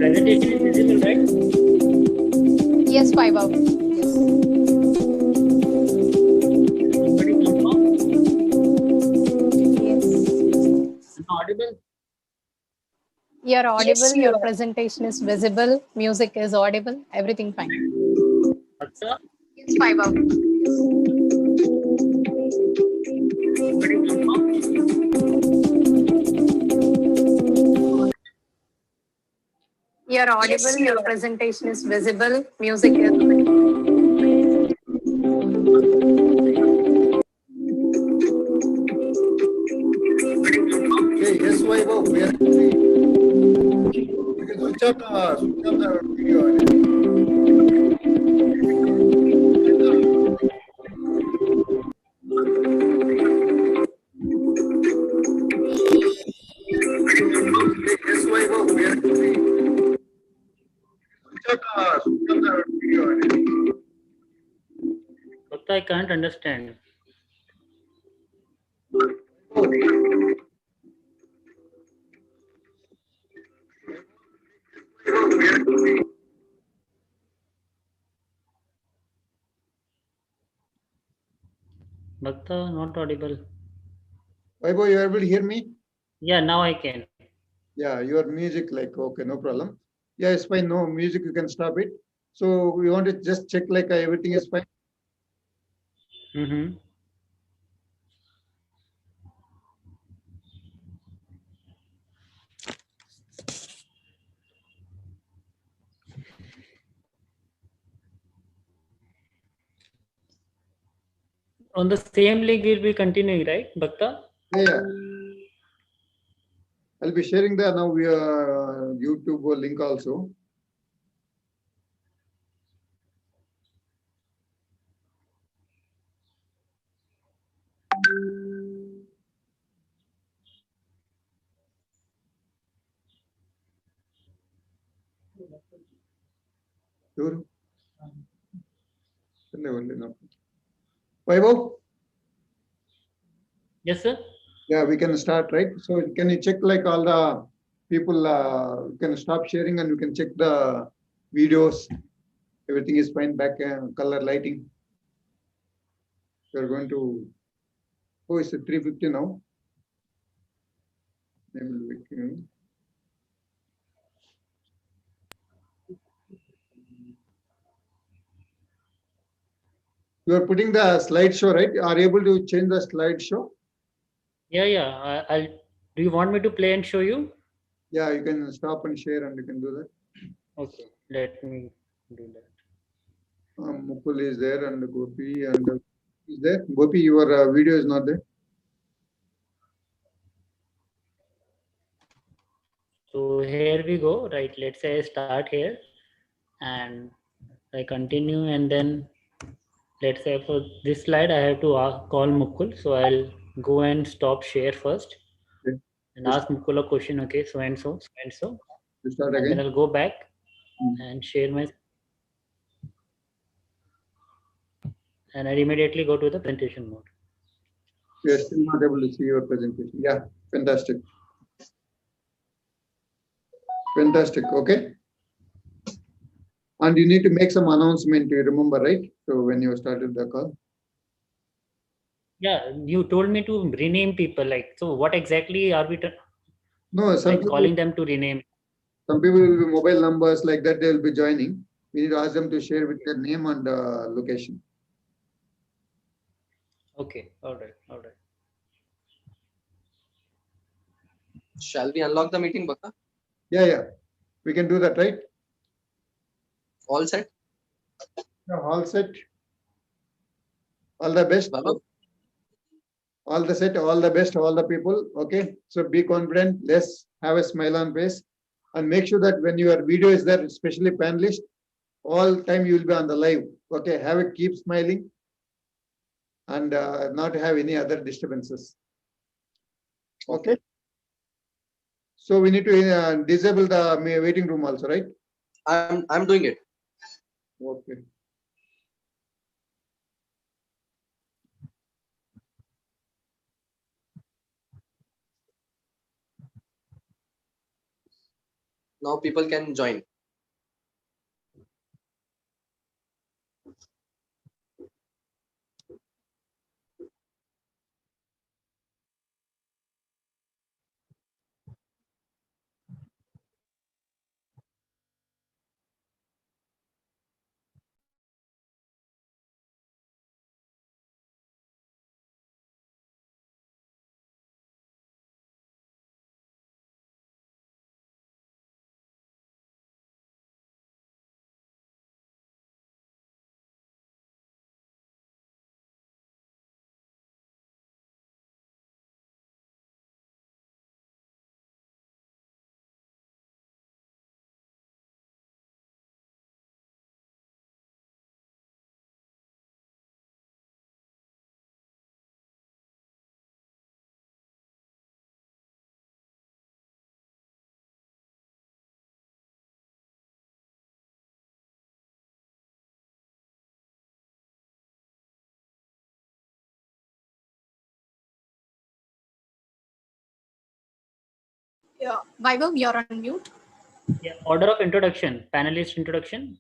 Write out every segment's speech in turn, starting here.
Presentation is visible, right? Yes, Vaibhav. Yes. Somebody confirm? Yes. Am I audible? You're Yes, audible. you Your are. presentation is visible. Music is audible. Everything fine. Bhakta? Yes, Vaibhav. Somebody confirm? You're audible. Yes, you Your are. presentation is visible. Music is. Okay, yes, Vaibhav, we are actually, you can switch off the video. Yes, Vaibhav, we are actually, switch off the video. Bhakta, I can't understand. Bhakta, not audible. Vaibhav, you are able to hear me? Yeah, now I can. Yeah, your music, like, okay, no problem. Yeah, it's fine. No music, you can stop it. So we want to just check like everything is fine. Mm-hmm. On the same link, we'll be continuing, right, Bhakta? Yeah. I'll be sharing the now YouTube link also. Sure. Only now. Vaibhav? Yes, sir. Yeah, we can start, right? So can you check like all the people you can stop sharing and you can check the videos. Everything is fine. Back color lighting. We're going to. Oh, it's 3:50 now. Maybe you are putting the slideshow, right? Are you able to change the slideshow? Yeah, yeah. I'll. Do you want me to play and show you? Yeah, you can stop and share and you can do that. Okay, let me do that. Mukul is there and Gopi and is there. Gopi, your video is not there. So here we go. Right. Let's say I start here, and I continue, and then let's say for this slide I have to call Mukul. So I'll go and stop share first, Okay. and ask Mukul a question. Okay, so and so, so and so, You start and then again. I'll go back Mm. and share my, and I immediately go to the presentation mode. We are still not able to see your presentation. Yeah, fantastic. Fantastic. Okay. And you need to make some announcement. You remember, right? So when you started the call. Yeah, you told me to rename people. Like, so what exactly are we No, like calling them to rename? some people will be mobile numbers like that. They will be joining. We need to ask them to share with their name and location. Okay, all right, all right. Shall we unlock the meeting, Bhakta? Yeah, yeah. We can do that, right? All set? Yeah, all set. All the best. Vaibhav? All the set, all the best, all the people. Okay. So be confident. Let's have a smile on face. And make sure that when your video is there, especially panelist, all time you will be on the live. Okay. Have it, keep smiling and not have any other disturbances. Okay. So we need to disable the waiting room also, right? I'm doing it. Okay. Now people can join. Yeah, Vaibhav, you're on mute. Yeah, order of introduction, panelist introduction.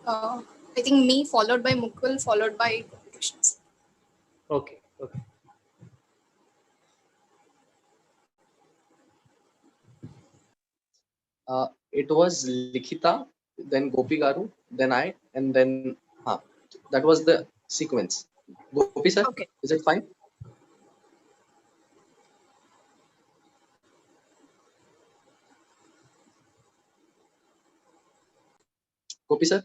I think me followed by Mukul, followed by competitions. Okay, okay. It was Likhita, then Gopi Garu, then I, and then that was the sequence. Gopi sir, Okay. is it fine? Gopi sir?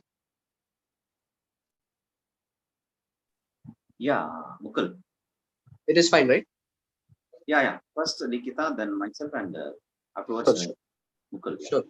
Yeah, Mukul. It is fine, right? Yeah. First Nikita, then myself, and afterwards Sure. Mukul. Yeah. Sure.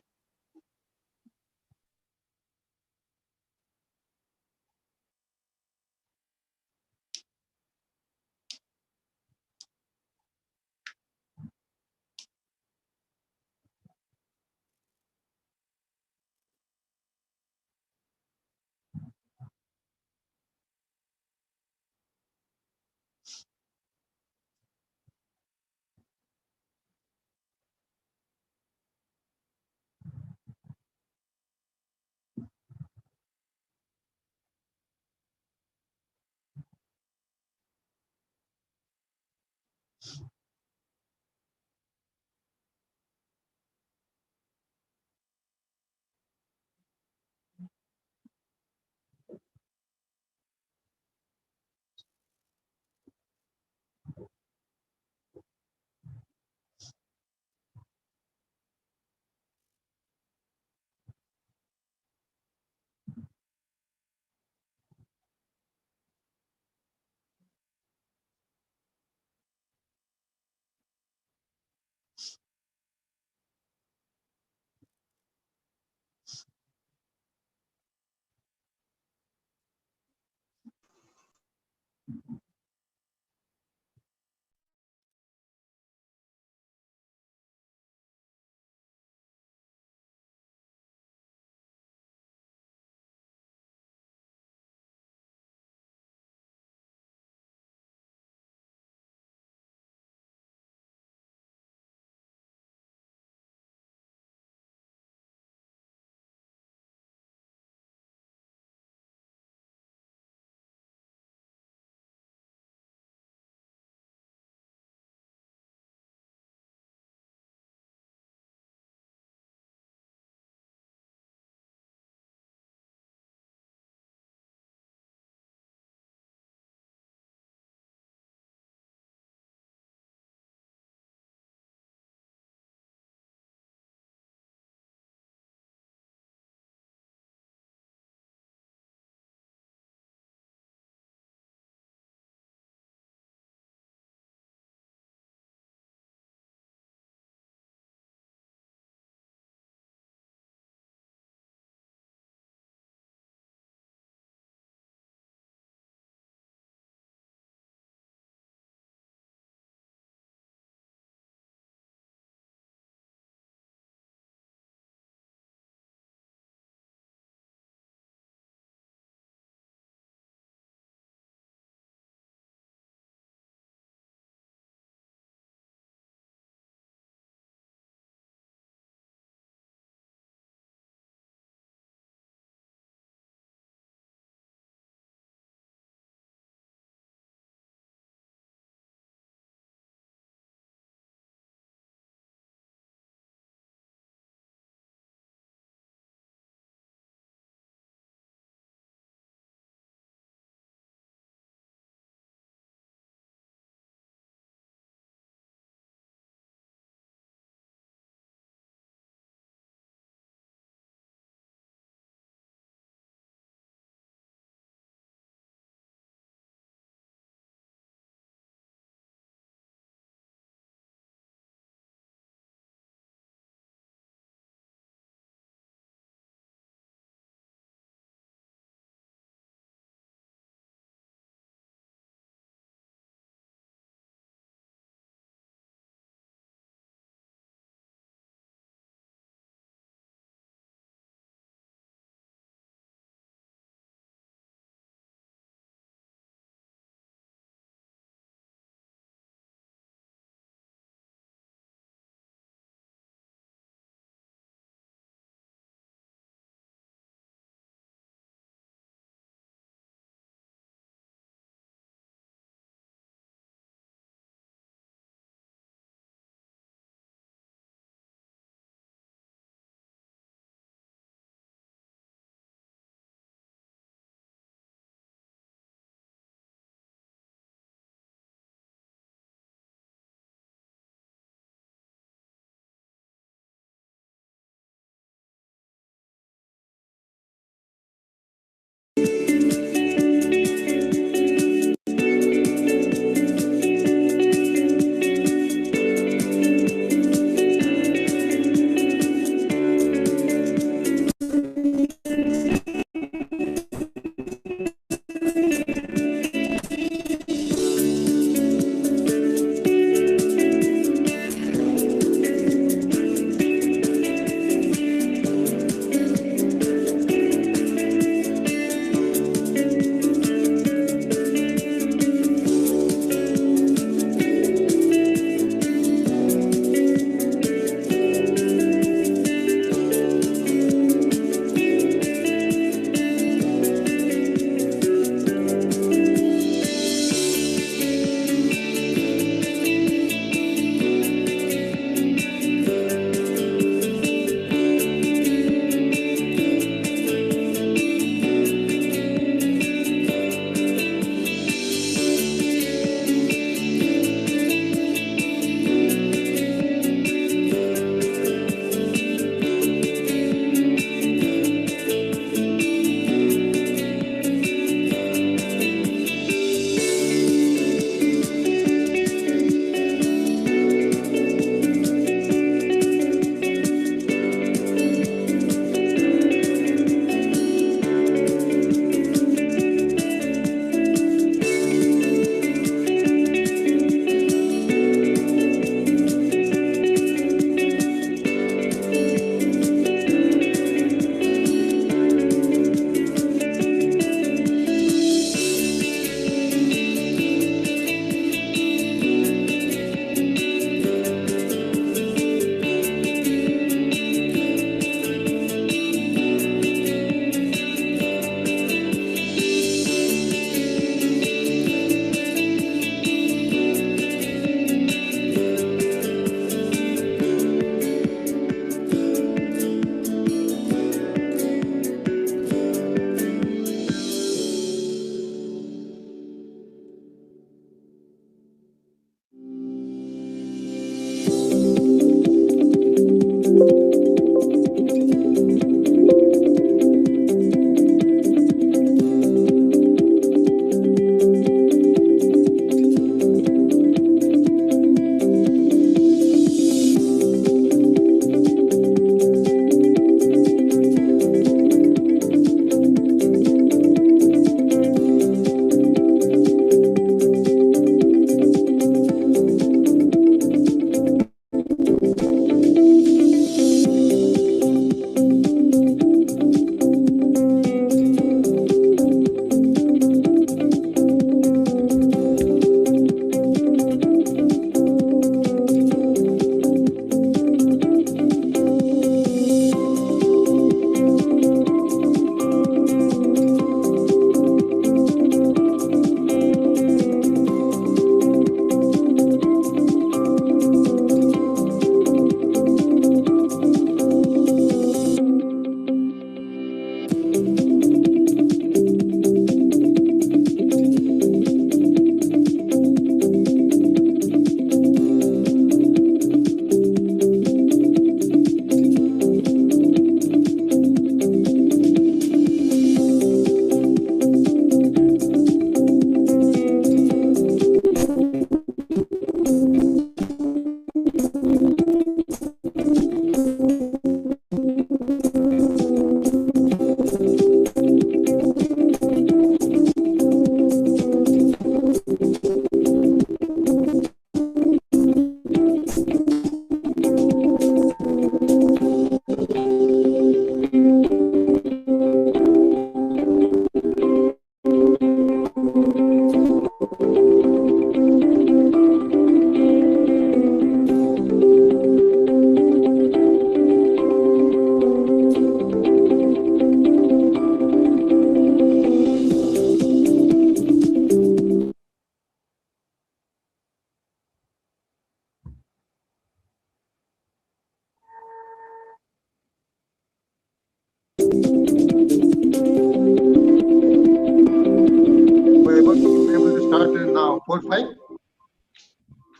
5?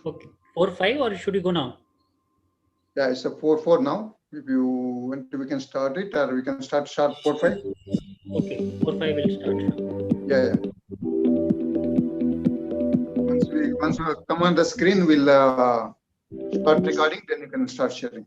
Okay, 4-5, or should we go now? Yeah, it's a 4-4 now. If you want to, we can start it, or we can start sharp 4-5. Okay, 4-5 will start. Yeah. Once we come on the screen, we'll start recording. Then you can start sharing.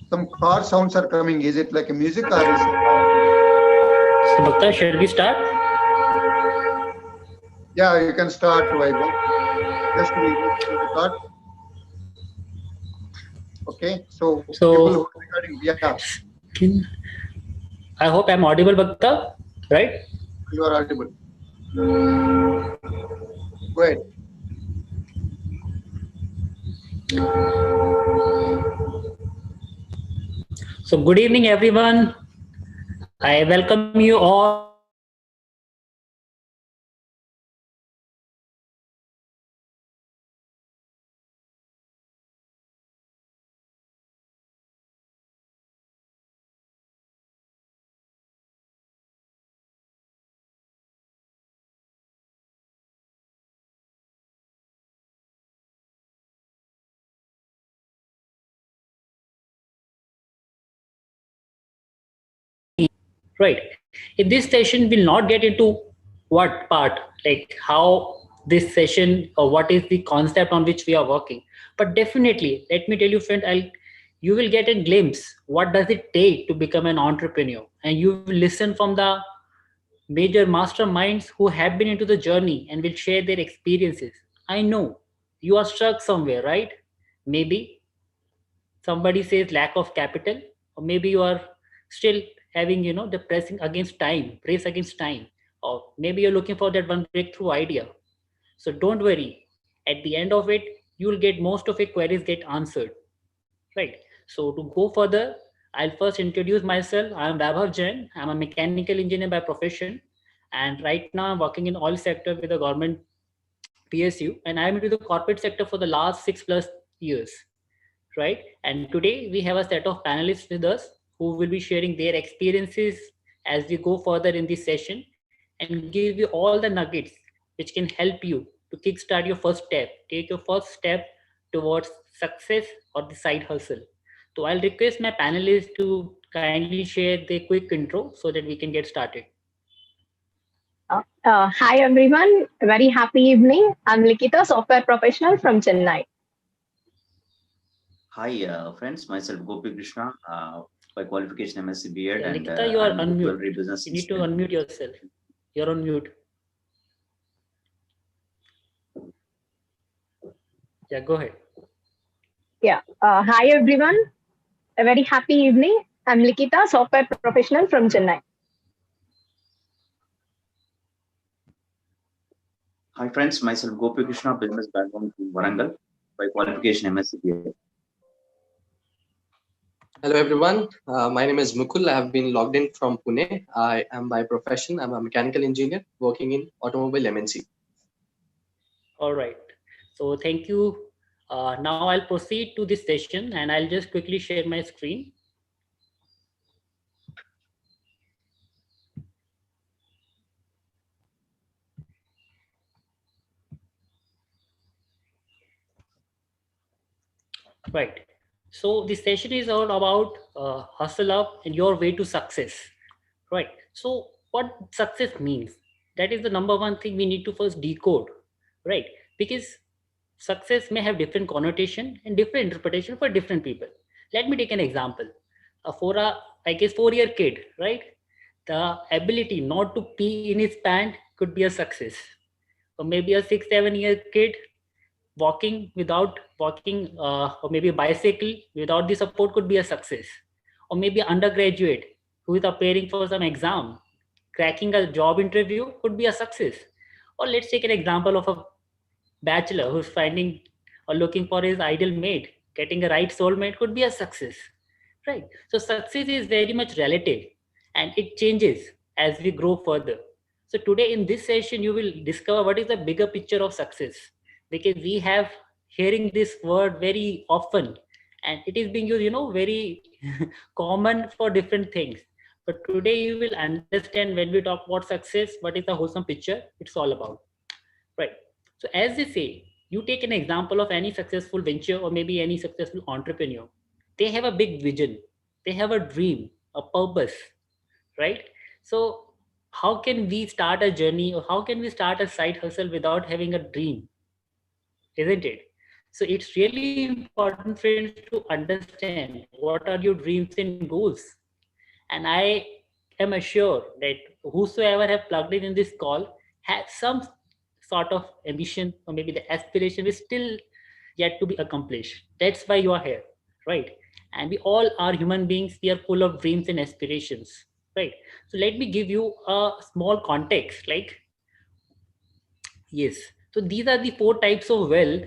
Some car sounds are coming. Is it like a music or is it? So, Bhakta, shall we start? Yeah, you can start, Vaibhav. Just we start. Okay, so people who are recording, yeah, I hope I'm audible, Bhakta, right? you are audible. Go ahead. So, good evening, everyone. I welcome you all. Right. In this session, we'll not get into what part, like how this session or what is the concept on which we are working. But definitely, let me tell you, friend, you will get a glimpse. What does it take to become an entrepreneur? And you will listen from the major masterminds who have been into the journey and will share their experiences. I know you are stuck somewhere, right? Maybe somebody says lack of capital, or maybe you are still having, the pressing against time, race against time, or maybe you're looking for that one breakthrough idea. So don't worry. At the end of it, you will get most of your queries get answered, right? So to go further, I'll first introduce myself. I'm Vaibhav Jain. I'm a mechanical engineer by profession, and right now I'm working in oil sector with the government PSU, and I'm into the corporate sector for the last 6+ years, right? And today we have a set of panelists with us who will be sharing their experiences as we go further in this session and give you all the nuggets which can help you to kickstart your first step, take your first step towards success or the side hustle. So I'll request my panelists to kindly share their quick intro so that we can get started. Hi everyone, very happy evening. I'm Likita, software professional from Chennai. Hi, friends. Myself Gopi Krishna, by qualification MSc B.Ed, Yeah, and Nikita, you are I'm into unmute. jewelry business. You need to unmute yourself. You're on mute. Yeah, go ahead. Yeah. Hi everyone, a very happy evening. I'm Likita, software professional from Chennai. Hi, friends. Myself Gopi Krishna, business background from Warangal, by qualification MSc B.Ed. Hello everyone, my name is Mukul. I have been logged in from Pune. I am by profession, I'm a mechanical engineer working in automobile MNC. All right. So thank you. Now I'll proceed to this session and I'll just quickly share my screen. Right. So this session is all about hustle up and your way to success. Right. So what success means? That is the number one thing we need to first decode. Right. Because success may have different connotation and different interpretation for different people. Let me take an example. For a, I guess, 4-year kid, right? The ability not to pee in his pant could be a success. Or maybe a 6-7-year kid walking or maybe bicycle without the support could be a success. Or maybe undergraduate who is preparing for some exam, cracking a job interview could be a success. Or let's take an example of a bachelor who's finding or looking for his ideal mate, getting a right soulmate could be a success, right? So success is very much relative and it changes as we grow further. So today in this session, you will discover what is the bigger picture of success, because we have hearing this word very often and it is being used, very common for different things. But today you will understand when we talk about success, what is the wholesome picture it's all about, right? So as they say, you take an example of any successful venture or maybe any successful entrepreneur. They have a big vision, they have a dream, a purpose, right? So how can we start a journey or how can we start a side hustle without having a dream, isn't it? So it's really important, friends, to understand what are your dreams and goals. And I am assured that whosoever have plugged in this call has some sort of ambition or maybe the aspiration is still yet to be accomplished. That's why you are here, right? And we all are human beings. We are full of dreams and aspirations, right? So let me give you a small context. Yes. So these are the 4 types of wealth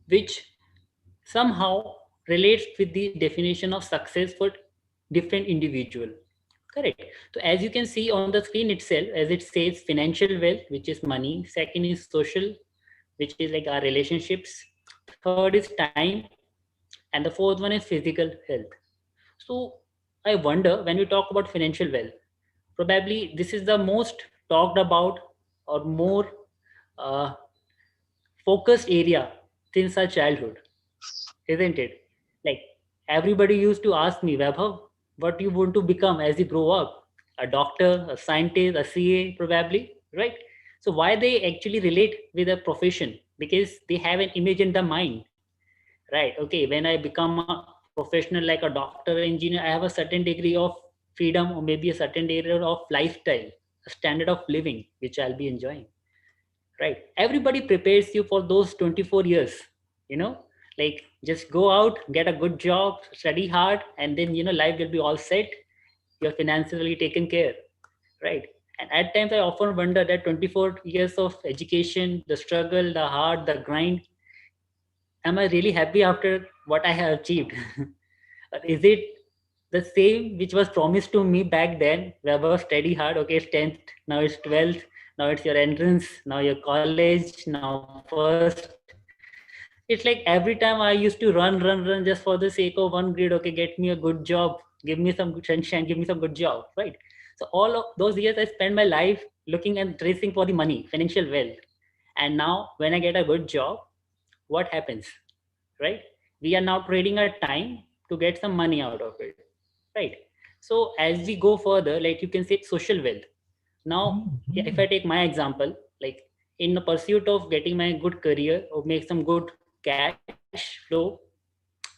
which somehow relates with the definition of success for different individual. Correct. So as you can see on the screen itself, as it says financial wealth, which is money. Second is social, which is like our relationships. Third is time. And the fourth one is physical health. So I wonder, when we talk about financial wealth, probably this is the most talked about or more focused area since our childhood, isn't it? Like everybody used to ask me, Vaibhav, what you want to become as you grow up? A doctor, a scientist, a CA, probably, right? So why they actually relate with a profession? Because they have an image in the mind, right? Okay, when I become a professional like a doctor, engineer, I have a certain degree of freedom or maybe a certain degree of lifestyle, a standard of living, which I'll be enjoying, right? Everybody prepares you for those 24 years, you know, like just go out, get a good job, study hard, and then life will be all set, you're financially taken care, right? And at times I often wonder that 24 years of education, the struggle, the hard, the grind, am I really happy after what I have achieved? Or is it the same which was promised to me back then, where I was study hard, okay, it's 10th, now it's 12th, now it's your entrance, now your college, now first. It's like every time I used to run just for the sake of one grade. Okay, get me a good job, give me some good sunshine, give me some good job, right? So all of those years I spent my life looking and tracing for the money, financial wealth. And now when I get a good job, what happens, right? We are now trading our time to get some money out of it, right? So as we go further, like you can say social wealth. Now, if I take my example, like in the pursuit of getting my good career or make some good cash flow,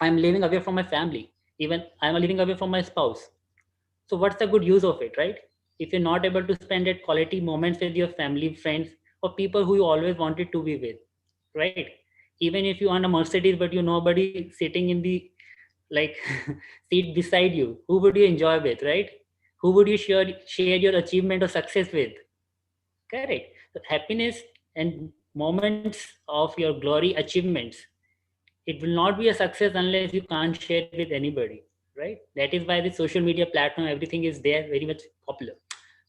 I'm living away from my family. Even I'm living away from my spouse. So what's the good use of it, right? If you're not able to spend that quality moments with your family, friends, or people who you always wanted to be with, right? Even if you own a Mercedes, but you nobody sitting in the like seat beside you, who would you enjoy with, right? Who would you share your achievement or success with? Correct. So happiness and moments of your glory achievements, it will not be a success unless you can't share it with anybody, right? That is why the social media platform, everything is there, very much popular.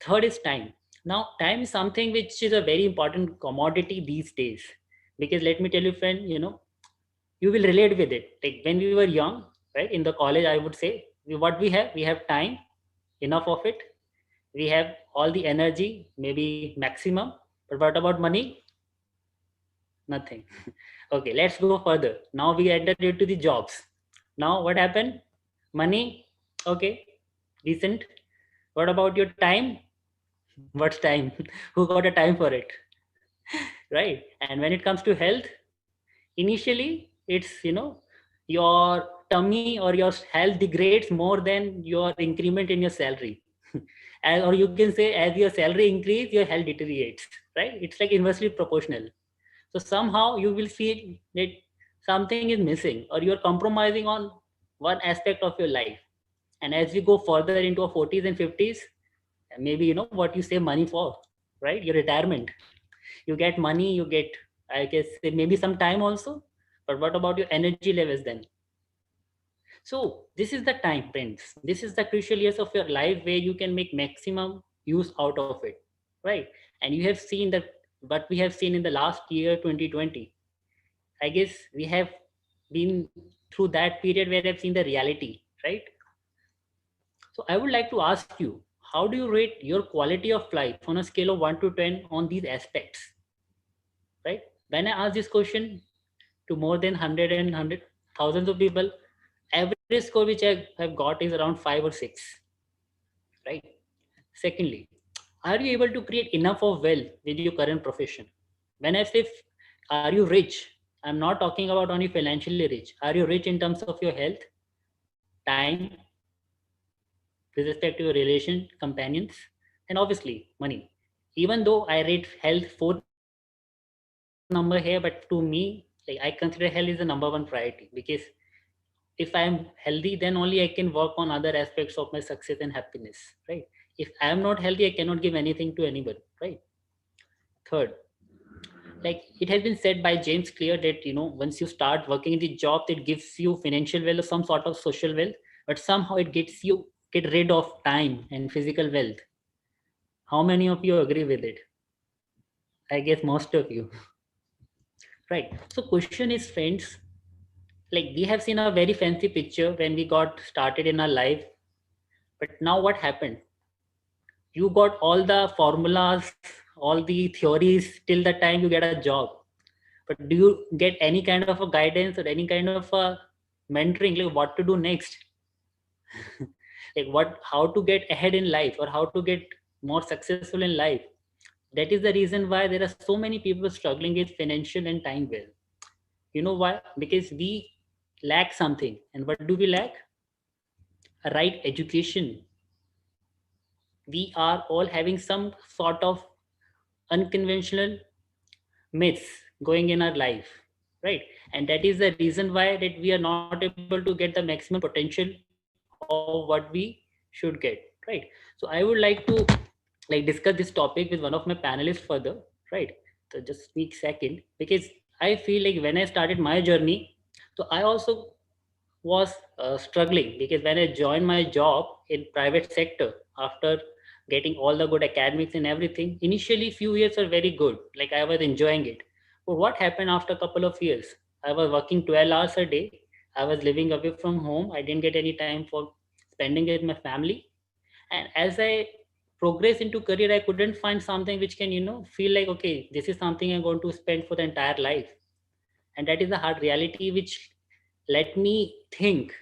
Third is time. Now, time is something which is a very important commodity these days, because let me tell you, friend, you will relate with it. Like when we were young, right, in the college, I would say, what we have time, enough of it. We have all the energy, maybe maximum. But what about money? Nothing. Okay, let's go further. Now we entered into the jobs. Now what happened? Money, okay, decent. What about your time? What's time? Who got a time for it? Right. And when it comes to health, initially it's your tummy or your health degrades more than your increment in your salary. Or you can say as your salary increase, your health deteriorates, right? It's like inversely proportional. So So somehow you will see that something is missing, or you're compromising on one aspect of your life. And as you go further into your 40s and 50s, maybe you know what you save money for, right? Your retirement. You get money, you get, I guess, maybe some time also. But what about your energy levels then? So this is the time, friends. This is the crucial years of your life where you can make maximum use out of it, right? And you have seen that what we have seen in the last year, 2020. I guess we have been through that period where I've seen the reality, right? So I would like to ask you, how do you rate your quality of life on a scale of 1 to 10 on these aspects, right? When I ask this question to more than 100 thousands of people, average score which I have got is around 5 or 6, right? Secondly, are you able to create enough of wealth with your current profession? When I say, are you rich? I'm not talking about only financially rich. Are you rich in terms of your health, time, with respect to your relation, companions, and obviously money? Even though I rate health 4th number here, but to me, like, I consider health is the number one priority, because if I'm healthy, then only I can work on other aspects of my success and happiness, right? If I am not healthy, I cannot give anything to anybody, right? Third, like it has been said by James Clear that, you know, once you start working in the job, that gives you financial wealth or some sort of social wealth, but somehow it get rid of time and physical wealth. How many of you agree with it? I guess most of you. Right. So question is, friends, like we have seen a very fancy picture when we got started in our life, but now what happened? You got all the formulas, all the theories till the time you get a job. But do you get any kind of a guidance or any kind of a mentoring, like what to do next? Like how to get ahead in life, or how to get more successful in life? That is the reason why there are so many people struggling with financial and time wealth. You know why? Because we lack something. And what do we lack? A right education. We are all having some sort of unconventional myths going in our life, right? And that is the reason why that we are not able to get the maximum potential of what we should get, right? So I would like to like discuss this topic with one of my panelists further, right? So just speak second, because I feel like when I started my journey, so I also was struggling, because when I joined my job in private sector, after getting all the good academics and everything, initially few years were very good, like I was enjoying it. But what happened after a couple of years? I was working 12 hours a day. I was living away from home. I didn't get any time for spending with my family. And as I progress into career, I couldn't find something which can, you know, feel like, okay, this is something I'm going to spend for the entire life. And that is the hard reality which let me think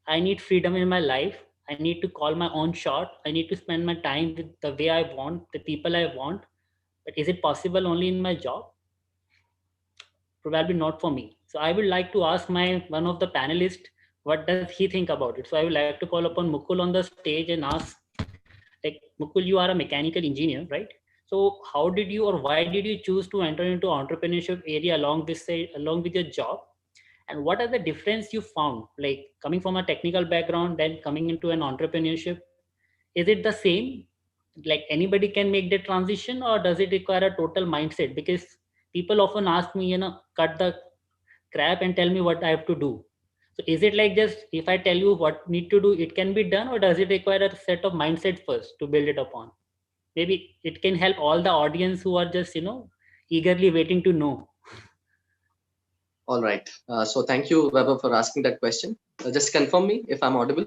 I need freedom in my life. I need to call my own shot. I need to spend my time with the way I want, the people I want. But is it possible only in my job? Probably not for me. So I would like to ask my one of the panelists, what does he think about it? So I would like to call upon Mukul on the stage and ask, like, Mukul, you are a mechanical engineer, right? So how did you, or why did you choose to enter into entrepreneurship area along with your job? And what are the difference you found, like coming from a technical background then coming into an entrepreneurship? Is it the same, like anybody can make the transition, or does it require a total mindset? Because people often ask me, you know, cut the crap and tell me what I have to do. So is it like just if I tell you what need to do, it can be done, or does it require a set of mindset first to build it upon? Maybe it can help all the audience who are just, you know, eagerly waiting to know. All right. So thank you, Weber, for asking that question. Just confirm me if I'm audible.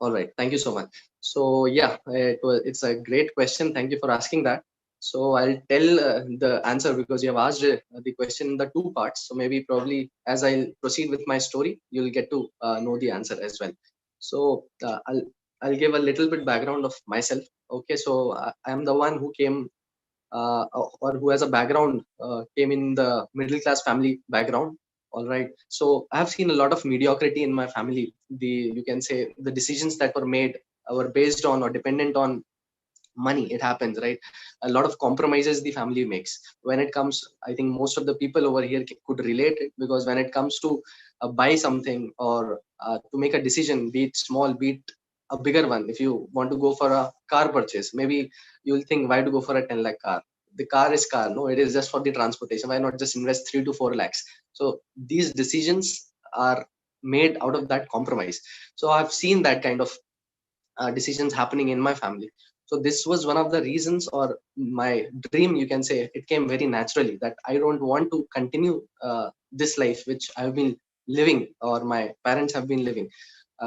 All right. Thank you so much. So yeah, it's a great question. Thank you for asking that. So I'll tell the answer, because you have asked the question in the two parts. So maybe probably as I proceed with my story, you'll get to know the answer as well. So I'll give a little bit background of myself. Okay. So I am the one who came or who has a background, came in the middle class family background. All right. So I have seen a lot of mediocrity in my family. You can say the decisions that were made were based on or dependent on money. It happens, right? A lot of compromises the family makes when it comes. I think most of the people over here could relate it, because when it comes to buy something or to make a decision, be it small, be it a bigger one. If you want to go for a car purchase, maybe you'll think, why to go for a 10 lakh car? The car is car. No, it is just for the transportation. Why not just invest 3 to 4 lakhs? So these decisions are made out of that compromise. So I've seen that kind of decisions happening in my family. So this was one of the reasons, or my dream, you can say. It came very naturally that I don't want to continue this life which I've been living, or my parents have been living.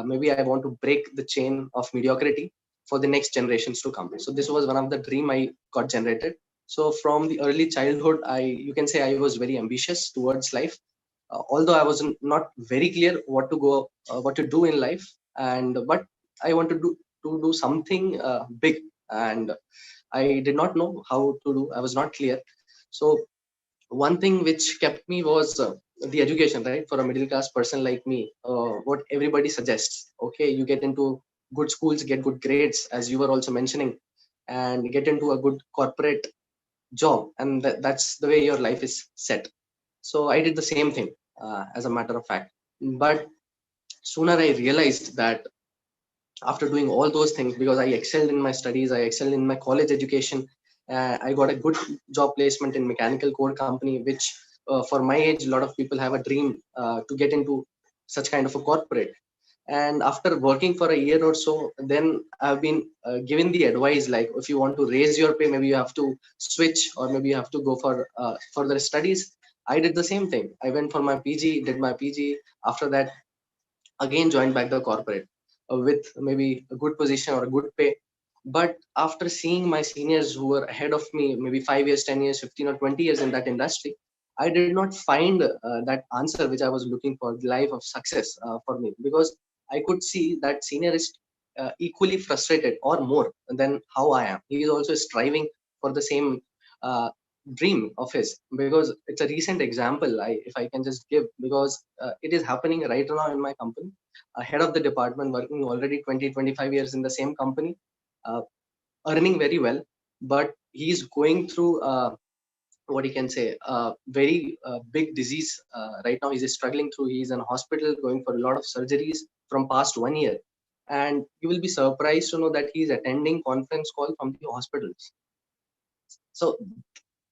Maybe I want to break the chain of mediocrity for the next generations to come. So this was one of the dream I got generated. So from the early childhood, you can say I was very ambitious towards life. Although I was not very clear what to do in life, but I wanted to do something big, and I did not know how to do. I was not clear. So one thing which kept me was the education, right? For a middle class person like me, what everybody suggests. Okay, you get into good schools, get good grades, as you were also mentioning, and get into a good corporate job, and that's the way your life is set. So I did the same thing, as a matter of fact. But sooner I realized that after doing all those things, because I excelled in my studies, I excelled in my college education, I got a good job placement in mechanical core company, which for my age, a lot of people have a dream to get into such kind of a corporate. And after working for a year or so, then I've been given the advice, like, if you want to raise your pay, maybe you have to switch, or maybe you have to go for further studies. I did the same thing. I went for my PG, did my PG. After that, again joined back the corporate with maybe a good position or a good pay. But after seeing my seniors who were ahead of me, maybe 5 years, 10 years, 15 or 20 years in that industry, I did not find that answer which I was looking for, the life of success for me, because I could see that senior is equally frustrated or more than how I am. He is also striving for the same uh, dream of his, because it's a recent example, if I can just give, because it is happening right now in my company. A head of the department working already 20-25 years in the same company, uh, earning very well, but he's going through what you can say, a very big disease right now. He's struggling through. He's in hospital, going for a lot of surgeries from past 1 year, and you will be surprised to know that he's attending conference call from the hospitals. So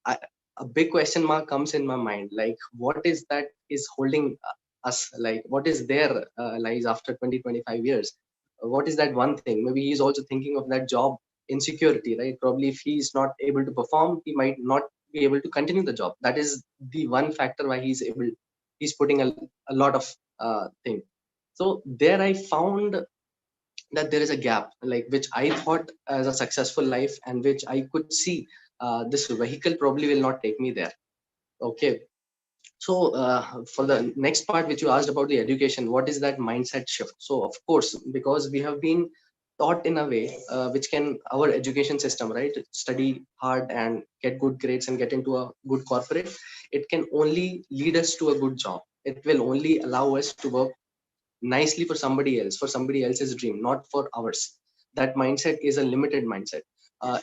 I, a big question mark comes in my mind, like, what is that is holding us, like, what is their lies after 20-25 years? What is that one thing? Maybe he's also thinking of that job insecurity, right? Probably if he's not able to perform, he might not be able to continue the job. That is the one factor why he's putting a lot of thing. So there I found that there is a gap, like, which I thought as a successful life, and which I could see this vehicle probably will not take me there. Okay. So for the next part, which you asked about the education, what is that mindset shift? So of course, because we have been taught in a way which can, our education system, right, study hard and get good grades and get into a good corporate, it can only lead us to a good job. It will only allow us to work nicely for somebody else, for somebody else's dream, not for ours. That mindset is a limited mindset.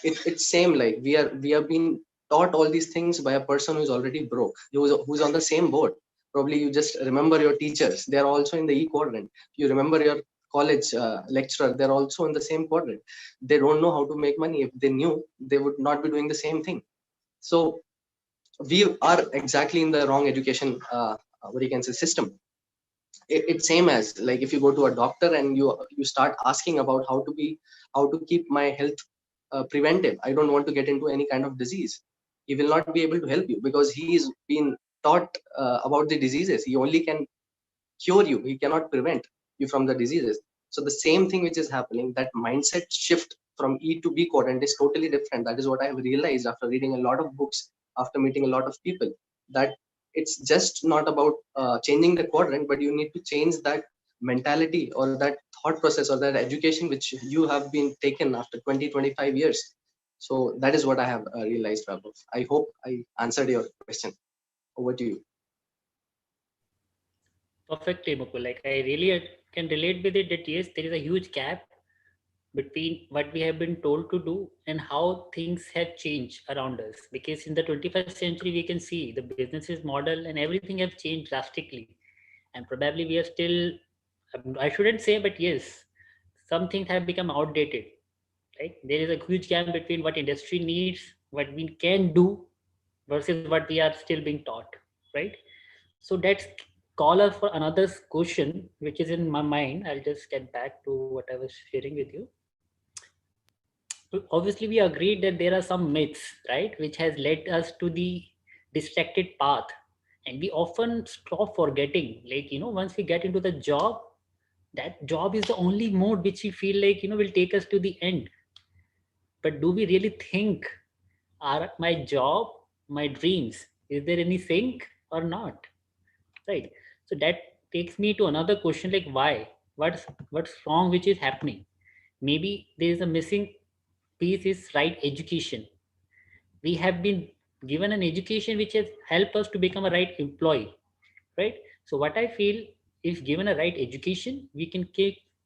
It's same, like, we have been taught all these things by a person who's already broke, who's on the same boat. Probably you just remember your teachers, they're also in the E quadrant. You remember your college lecturer, they're also in the same quadrant. They don't know how to make money. If they knew, they would not be doing the same thing. So we are exactly in the wrong education what you can say system. It's same as, like, if you go to a doctor and you start asking about how to keep my health preventive. I don't want to get into any kind of disease. He will not be able to help you, because he's been taught about the diseases. He only can cure you, he cannot prevent you from the diseases. So the same thing which is happening, that mindset shift from E to B quadrant is totally different. That is what I have realized after reading a lot of books, after meeting a lot of people, that it's just not about changing the quadrant, but you need to change that mentality, or that thought process, or that education which you have been taken after 20-25 years. So that is what I have realized, Vaibhav. I hope I answered your question. Over to you. Perfectly, Mukul. Like, I really can relate with it that yes, there is a huge gap between what we have been told to do and how things have changed around us. Because in the 21st century, we can see the businesses model and everything have changed drastically. And probably we are still, I shouldn't say, but yes, some things have become outdated. Right? There is a huge gap between what industry needs, what we can do versus what we are still being taught, right? So that's call us for another question, which is in my mind. I'll just get back to what I was sharing with you. Obviously, we agreed that there are some myths, right, which has led us to the distracted path. And we often stop forgetting, like, once we get into the job, that job is the only mode which we feel like, will take us to the end. But do we really think, are my job, my dreams, is there any sync or not? Right. So that takes me to another question, like why? What's wrong which is happening? Maybe there is a missing piece is right education. We have been given an education which has helped us to become a right employee, right? So what I feel, if given a right education, we can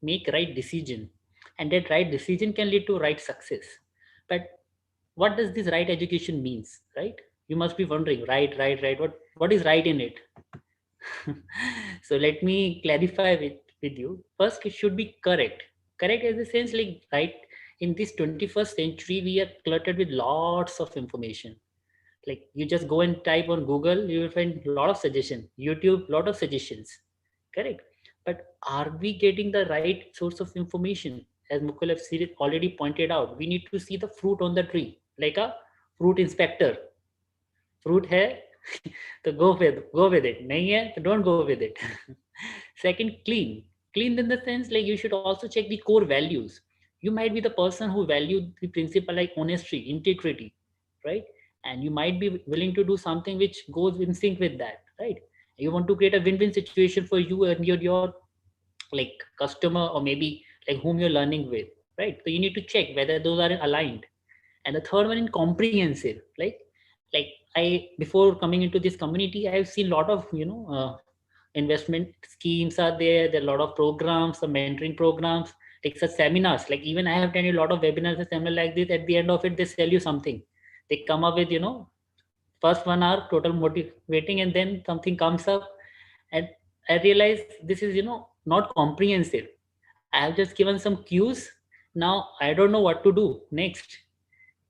make right decision, and that right decision can lead to right success. But what does this right education means, right? You must be wondering, right, what is right in it? So let me clarify with you. First, it should be correct. Correct in the sense, like, right, in this 21st century, we are cluttered with lots of information. Like, you just go and type on Google, you will find a lot of suggestions. YouTube, lot of suggestions. Correct. But are we getting the right source of information? As Mukul have already pointed out, we need to see the fruit on the tree, like a fruit inspector. Fruit hai, so go with it. Nahi hai, so don't go with it. Second, clean in the sense, like, you should also check the core values. You might be the person who value the principle like honesty, integrity, right? And you might be willing to do something which goes in sync with that, right? You want to create a win-win situation for you and your like customer, or maybe like whom you're learning with, right? So you need to check whether those are aligned. And the third one in comprehensive, like I, before coming into this community, I have seen a lot of investment schemes are there. There are a lot of programs, some mentoring programs, like such seminars. Like, even I have attended a lot of webinars and seminars like this. At the end of it, they sell you something. They come up with, first 1 hour total motivating, and then something comes up, and I realized this is, not comprehensive. I have just given some cues. Now I don't know what to do next.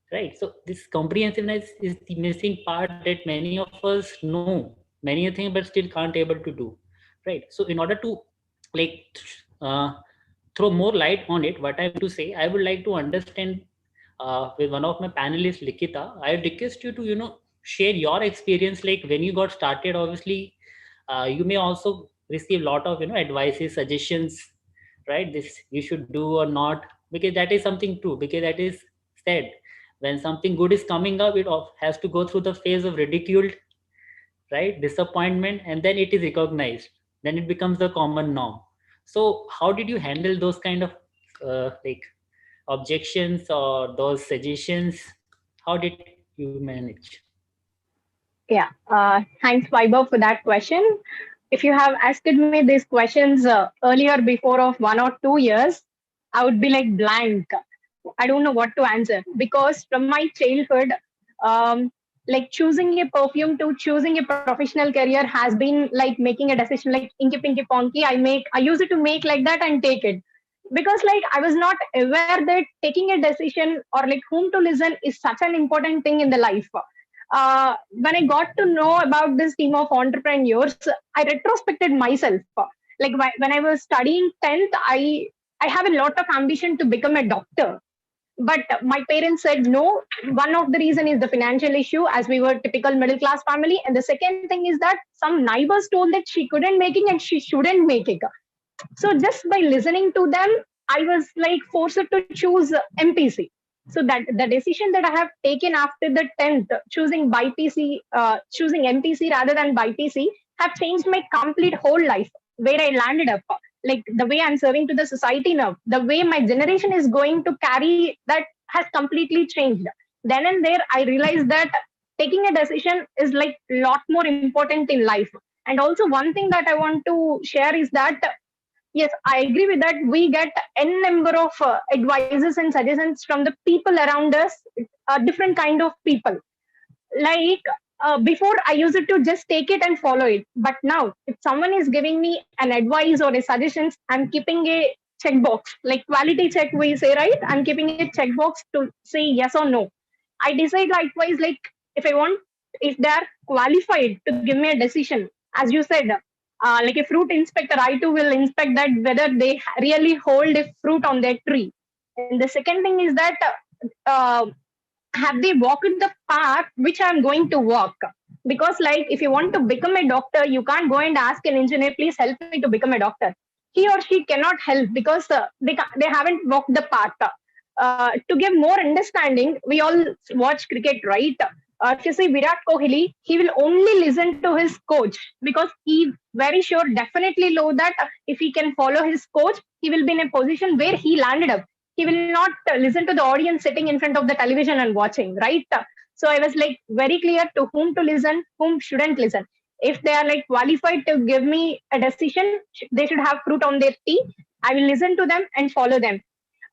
Right. So this comprehensiveness is the missing part that many of us know many things but still can't able to do. Right. So in order to like throw more light on it, what I have to say, I would like to understand with one of my panelists, Likita. I request you to share your experience, like when you got started. Obviously, you may also receive a lot of advices, suggestions, right? This you should do or not, because that is something true. Because that is said, when something good is coming up, it has to go through the phase of ridicule, right, disappointment, and then it is recognized, then it becomes the common norm. So how did you handle those kind of like objections or those suggestions? How did you manage? Yeah, thanks, Vaibhav, for that question. If you have asked me these questions earlier before of 1 or 2 years, I would be like blank. I don't know what to answer, because from my childhood, like choosing a perfume to choosing a professional career has been like making a decision like inky pinky ponky. I use it to make like that and take it, because like I was not aware that taking a decision or like whom to listen is such an important thing in the life. When I got to know about this team of entrepreneurs, I retrospected myself. Like when I was studying 10th, I have a lot of ambition to become a doctor. But my parents said no. One of the reason is the financial issue, as we were typical middle class family. And the second thing is that some neighbors told that she couldn't make it and she shouldn't make it. So just by listening to them, I was like forced to choose MPC. So that the decision that I have taken after the 10th, choosing choosing MPC rather than BPC, have changed my complete whole life, where I landed up, like the way I'm serving to the society now, the way my generation is going to carry that has completely changed. Then and there, I realized that taking a decision is like a lot more important in life. And also one thing that I want to share is that yes, I agree with that. We get n number of advices and suggestions from the people around us, different kind of people. Like before, I used to just take it and follow it. But now, if someone is giving me an advice or a suggestions, I'm keeping a checkbox, like quality check we say, right? I'm keeping a checkbox to say yes or no. I decide likewise, like if I want, if they are qualified to give me a decision, as you said, like a fruit inspector, I too will inspect that whether they really hold a fruit on their tree. And the second thing is that have they walked the path which I'm going to walk? Because, like, if you want to become a doctor, you can't go and ask an engineer, please help me to become a doctor. He or she cannot help because they haven't walked the path. To give more understanding, we all watch cricket, right? If you see Virat Kohli, he will only listen to his coach because he very sure definitely know that if he can follow his coach, he will be in a position where he landed up. He will not listen to the audience sitting in front of the television and watching, right? So I was like very clear to whom to listen, whom shouldn't listen. If they are like qualified to give me a decision, they should have fruit on their tree. I will listen to them and follow them.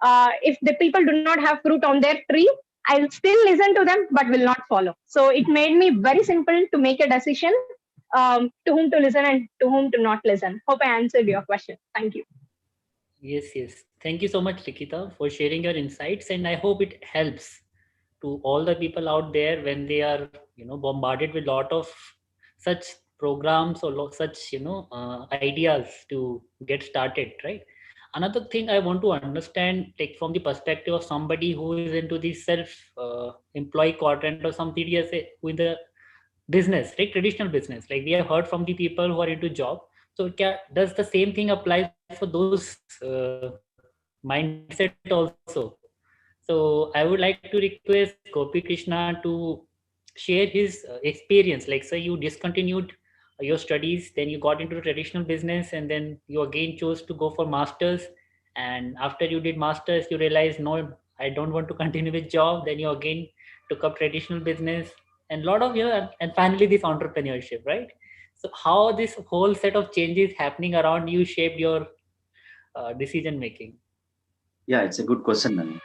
If the people do not have fruit on their tree, I'll still listen to them but will not follow. So it made me very simple to make a decision to whom to listen and to whom to not listen. Hope I answered your question. Thank you. Yes, yes. Thank you so much, Likita, for sharing your insights, and I hope it helps to all the people out there when they are, bombarded with a lot of such programs or such, ideas to get started, right? Another thing I want to understand, like from the perspective of somebody who is into the self-employed quadrant or somebody who in the business, like traditional business, like we have heard from the people who are into job. So does the same thing apply for those mindset also? So I would like to request Gopi Krishna to share his experience. Like, say you discontinued your studies, then you got into traditional business, and then you again chose to go for masters. And after you did masters, you realized, no, I don't want to continue with job. Then you again took up traditional business, and a lot of and finally this entrepreneurship, right? So how this whole set of changes happening around you shaped your decision making? Yeah, it's a good question, man.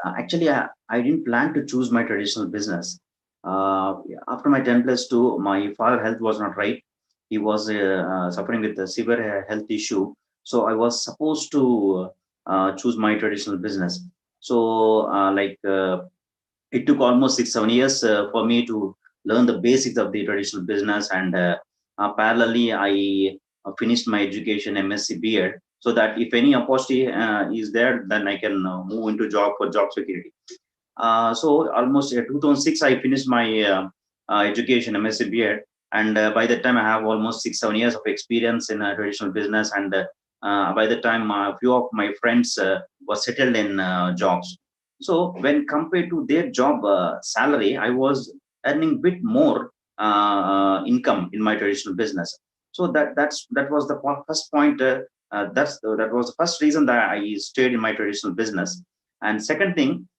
Actually, I didn't plan to choose my traditional business. After my 10+2, my father health was not right. He was suffering with a severe health issue. So I was supposed to choose my traditional business. So it took almost 6-7 years for me to learn the basics of the traditional business. And parallelly, I finished my education, MSc B.Ed, so that if any opportunity is there, then I can move into job for job security. So almost 2006, I finished my education, MSc B.Ed, and by that time I have almost 6-7 years of experience in traditional business. And by the time a few of my friends were settled in jobs. So when compared to their job salary, I was earning bit more income in my traditional business. So that was the first point. That was the first reason that I stayed in my traditional business. And second thing,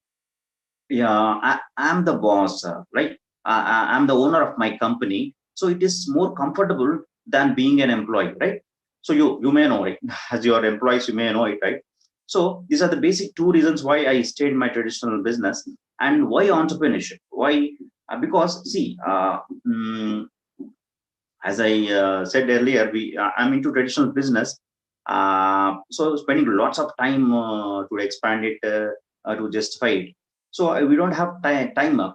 yeah, I'm the boss, right? I'm the owner of my company, so it is more comfortable than being an employee, right? So you may know it as your employees, you may know it, right? So these are the basic two reasons why I stayed in my traditional business. And why entrepreneurship? Why? Because see, as I said earlier, I'm into traditional business, so spending lots of time to expand it, to justify it. So we don't have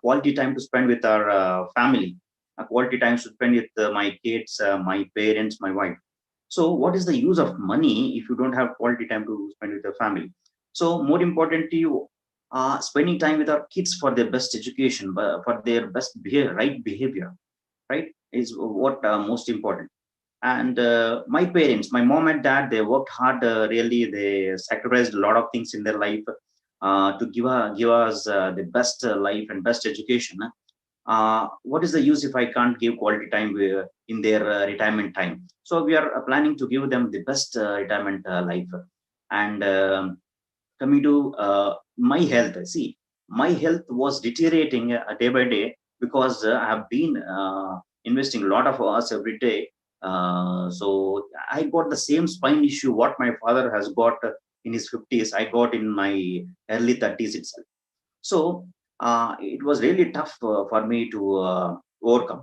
quality time to spend with our family, quality time to spend with my kids, my parents, my wife. So what is the use of money if you don't have quality time to spend with your family? So more importantly, spending time with our kids for their best education, for their best right behavior, right, is what most important. And my parents, my mom and dad, they worked hard. Really, they sacrificed a lot of things in their life to give us the best life and best education. What is the use if I can't give quality time in their retirement time? So we are planning to give them the best retirement life. And coming to my health, see, my health was deteriorating day by day because I have been investing a lot of hours every day So I got the same spine issue what my father has got in his 50s. I got in my early 30s itself. So it was really tough for me to overcome.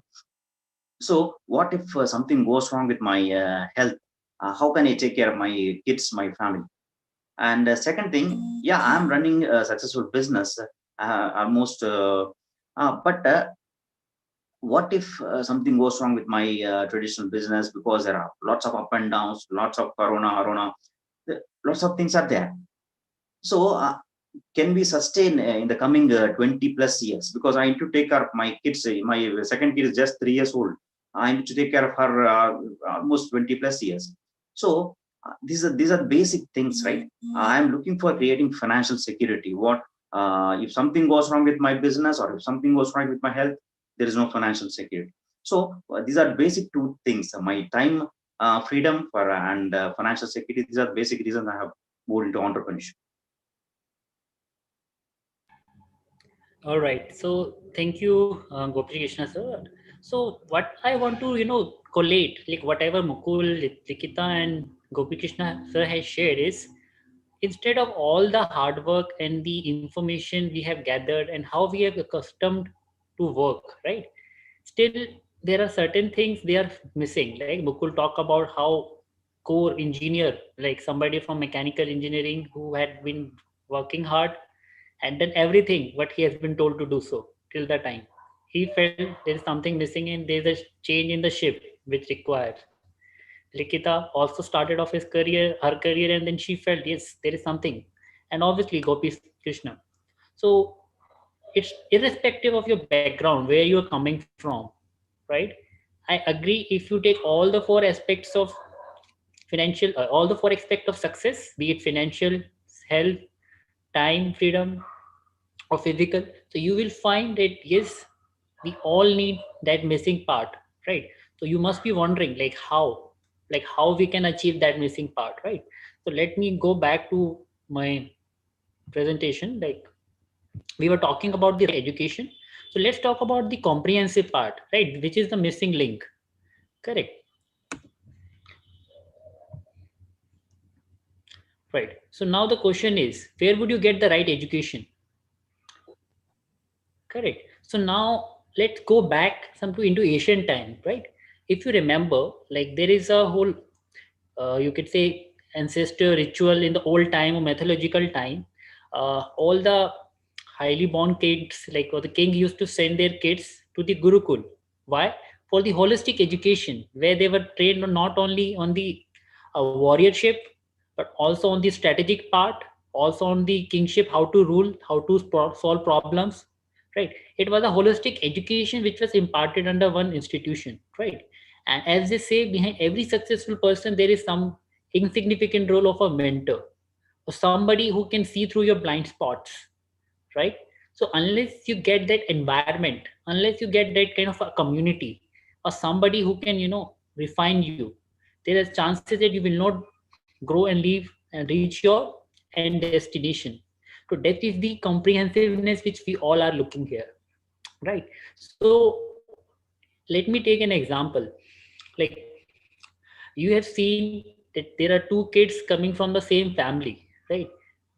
So what if something goes wrong with my health? How can I take care of my kids, my family? And second thing, yeah, I'm running a successful business almost, but what if something goes wrong with my traditional business, because there are lots of up and downs, lots of corona, lots of things are there. So can we sustain in the coming 20 plus years? Because I need to take care of my kids. My second kid is just 3 years old. I need to take care of her almost 20 plus years. So these are basic things, right? I'm looking for creating financial security. What if something goes wrong with my business, or if something goes wrong with my health, there is no financial security. So these are basic two things: my time freedom for and financial security. These are basic reasons I have moved into entrepreneurship. All right. So thank you, Gopi Krishna sir. So what I want to, collate, like whatever Mukul, Likita and Gopi Krishna sir has shared is, instead of all the hard work and the information we have gathered and how we have accustomed to work, right? Still, there are certain things they are missing. Like Mukul talk about how core engineer, like somebody from mechanical engineering who had been working hard and done everything what he has been told to do so till the time he felt there is something missing and there's a change in the ship which requires. Likita also started off her career, and then she felt yes, there is something, and obviously Gopi Krishna. So it's irrespective of your background, where you are coming from, right? I agree. If you take all the four aspects of all the four aspects of success, be it financial, health, time, freedom, or physical, so you will find that yes, we all need that missing part, right? So you must be wondering like how we can achieve that missing part, right? So let me go back to my presentation. Like we were talking about the education, so let's talk about the comprehensive part, right, which is the missing link. Correct. Right. So now the question is, where would you get the right education? Correct. So now let's go back some to into ancient time, right? If you remember, like there is a whole, you could say, ancestor ritual in the old time or mythological time. All the highly born kids, like or the king used to send their kids to the Gurukul. Why? For the holistic education, where they were trained not only on the warriorship, but also on the strategic part, also on the kingship, how to rule, how to solve problems, right? It was a holistic education which was imparted under one institution, right? And as they say, behind every successful person there is some insignificant role of a mentor, or somebody who can see through your blind spots, right? So unless you get that environment, unless you get that kind of a community or somebody who can refine you, there is chances that you will not grow and live and reach your end destination. So that is the comprehensiveness which we all are looking here, right? So let me take an example. Like you have seen that there are two kids coming from the same family, right?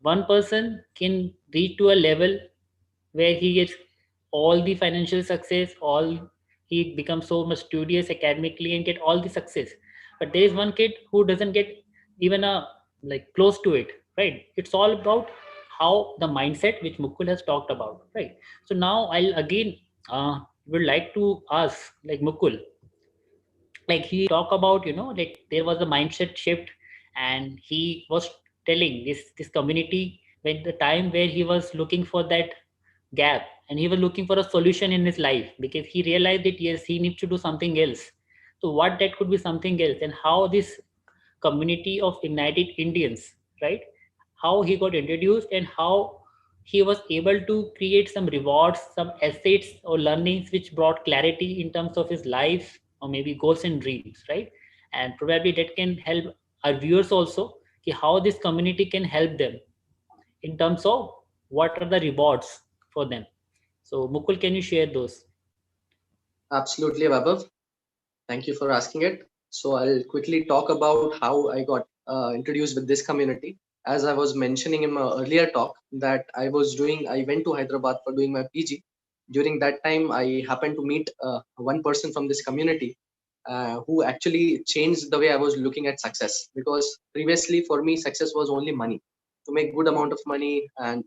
One person can reach to a level where he gets all the financial success, all he becomes so much studious academically and get all the success. But there is one kid who doesn't get even a like close to it, right? It's all about how the mindset which Mukul has talked about, right? So now I'll again would like to ask like Mukul, like he talk about like there was a mindset shift, and he was telling this community when the time where he was looking for that gap, and he was looking for a solution in his life because he realized that yes, he needs to do something else. So what that could be something else, and how this community of Ignited Indians, right, how he got introduced and how he was able to create some rewards, some assets or learnings which brought clarity in terms of his life or maybe goals and dreams, right? And probably that can help our viewers also, how this community can help them in terms of what are the rewards for them. So Mukul, can you share those? Absolutely, Vaibhav. Thank you for asking it. So I'll quickly talk about how I got introduced with this community. As I was mentioning in my earlier talk that I went to Hyderabad for doing my PG. During that time, I happened to meet one person from this community who actually changed the way I was looking at success. Because previously for me, success was only money, to make good amount of money and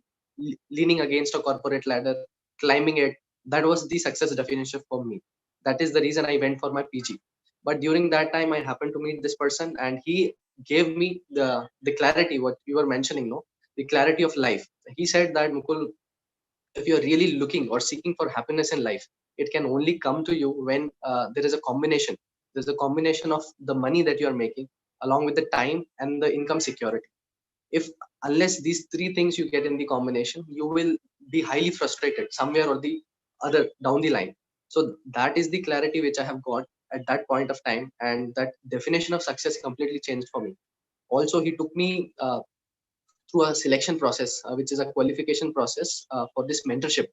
leaning against a corporate ladder, climbing it. That was the success definition for me. That is the reason I went for my PG. But during that time, I happened to meet this person, and he gave me the clarity what you were mentioning, no, the clarity of life. He said that, Mukul, if you're really looking or seeking for happiness in life, it can only come to you when there is a combination. There's a combination of the money that you are making along with the time and the income security. If unless these three things you get in the combination, you will be highly frustrated somewhere or the other down the line. So that is the clarity which I have got at that point of time, and that definition of success completely changed for me. Also, he took me through a selection process, which is a qualification process for this mentorship.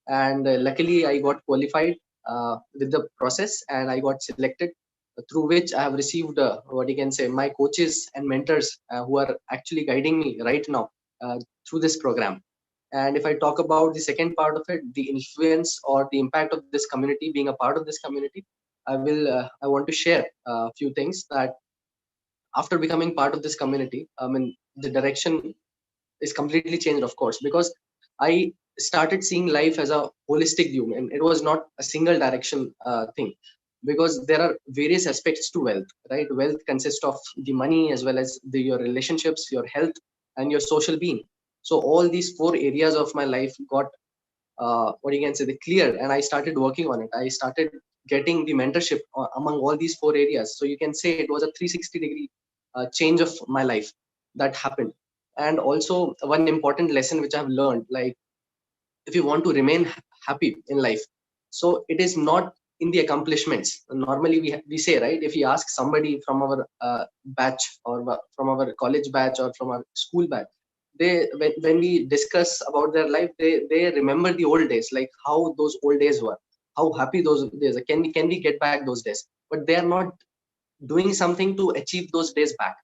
And luckily, I got qualified with the process, and I got selected, through which I have received what you can say my coaches and mentors who are actually guiding me right now through this program. And if I talk about the second part of it, the influence or the impact of this community, being a part of this community, I want to share a few things that after becoming part of this community, I mean, the direction is completely changed, of course, because I started seeing life as a holistic view, and it was not a single direction thing. Because there are various aspects to wealth, right? Wealth consists of the money as well as your relationships, your health, and your social being. So all these four areas of my life got what you can say the clear, and I started working on it. I started getting the mentorship among all these four areas. So you can say it was a 360-degree change of my life that happened. And also one important lesson which I've learned, like if you want to remain happy in life, so it is not in the accomplishments. Normally we say, right, if we ask somebody from our batch or from our college batch or from our school batch, they when we discuss about their life, they remember the old days, like how those old days were, how happy those days are. Can we get back those days? But they are not doing something to achieve those days back.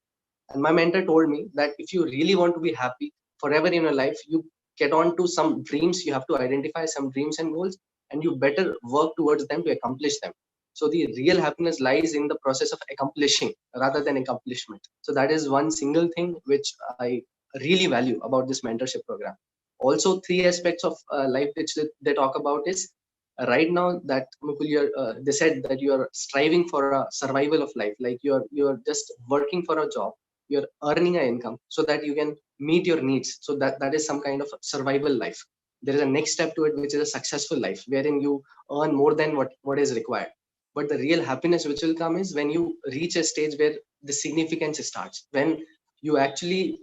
And my mentor told me that if you really want to be happy forever in your life, you get on to some dreams. You have to identify some dreams and goals, and you better work towards them to accomplish them. So the real happiness lies in the process of accomplishing rather than accomplishment. So that is one single thing which I really value about this mentorship program. Also, three aspects of life which they talk about is right now that Mukul, they said that you are striving for a survival of life, like you're just working for a job, you're earning an income so that you can meet your needs. So that is some kind of survival life. There is a next step to it, which is a successful life, wherein you earn more than what is required. But the real happiness which will come is when you reach a stage where the significance starts, when you actually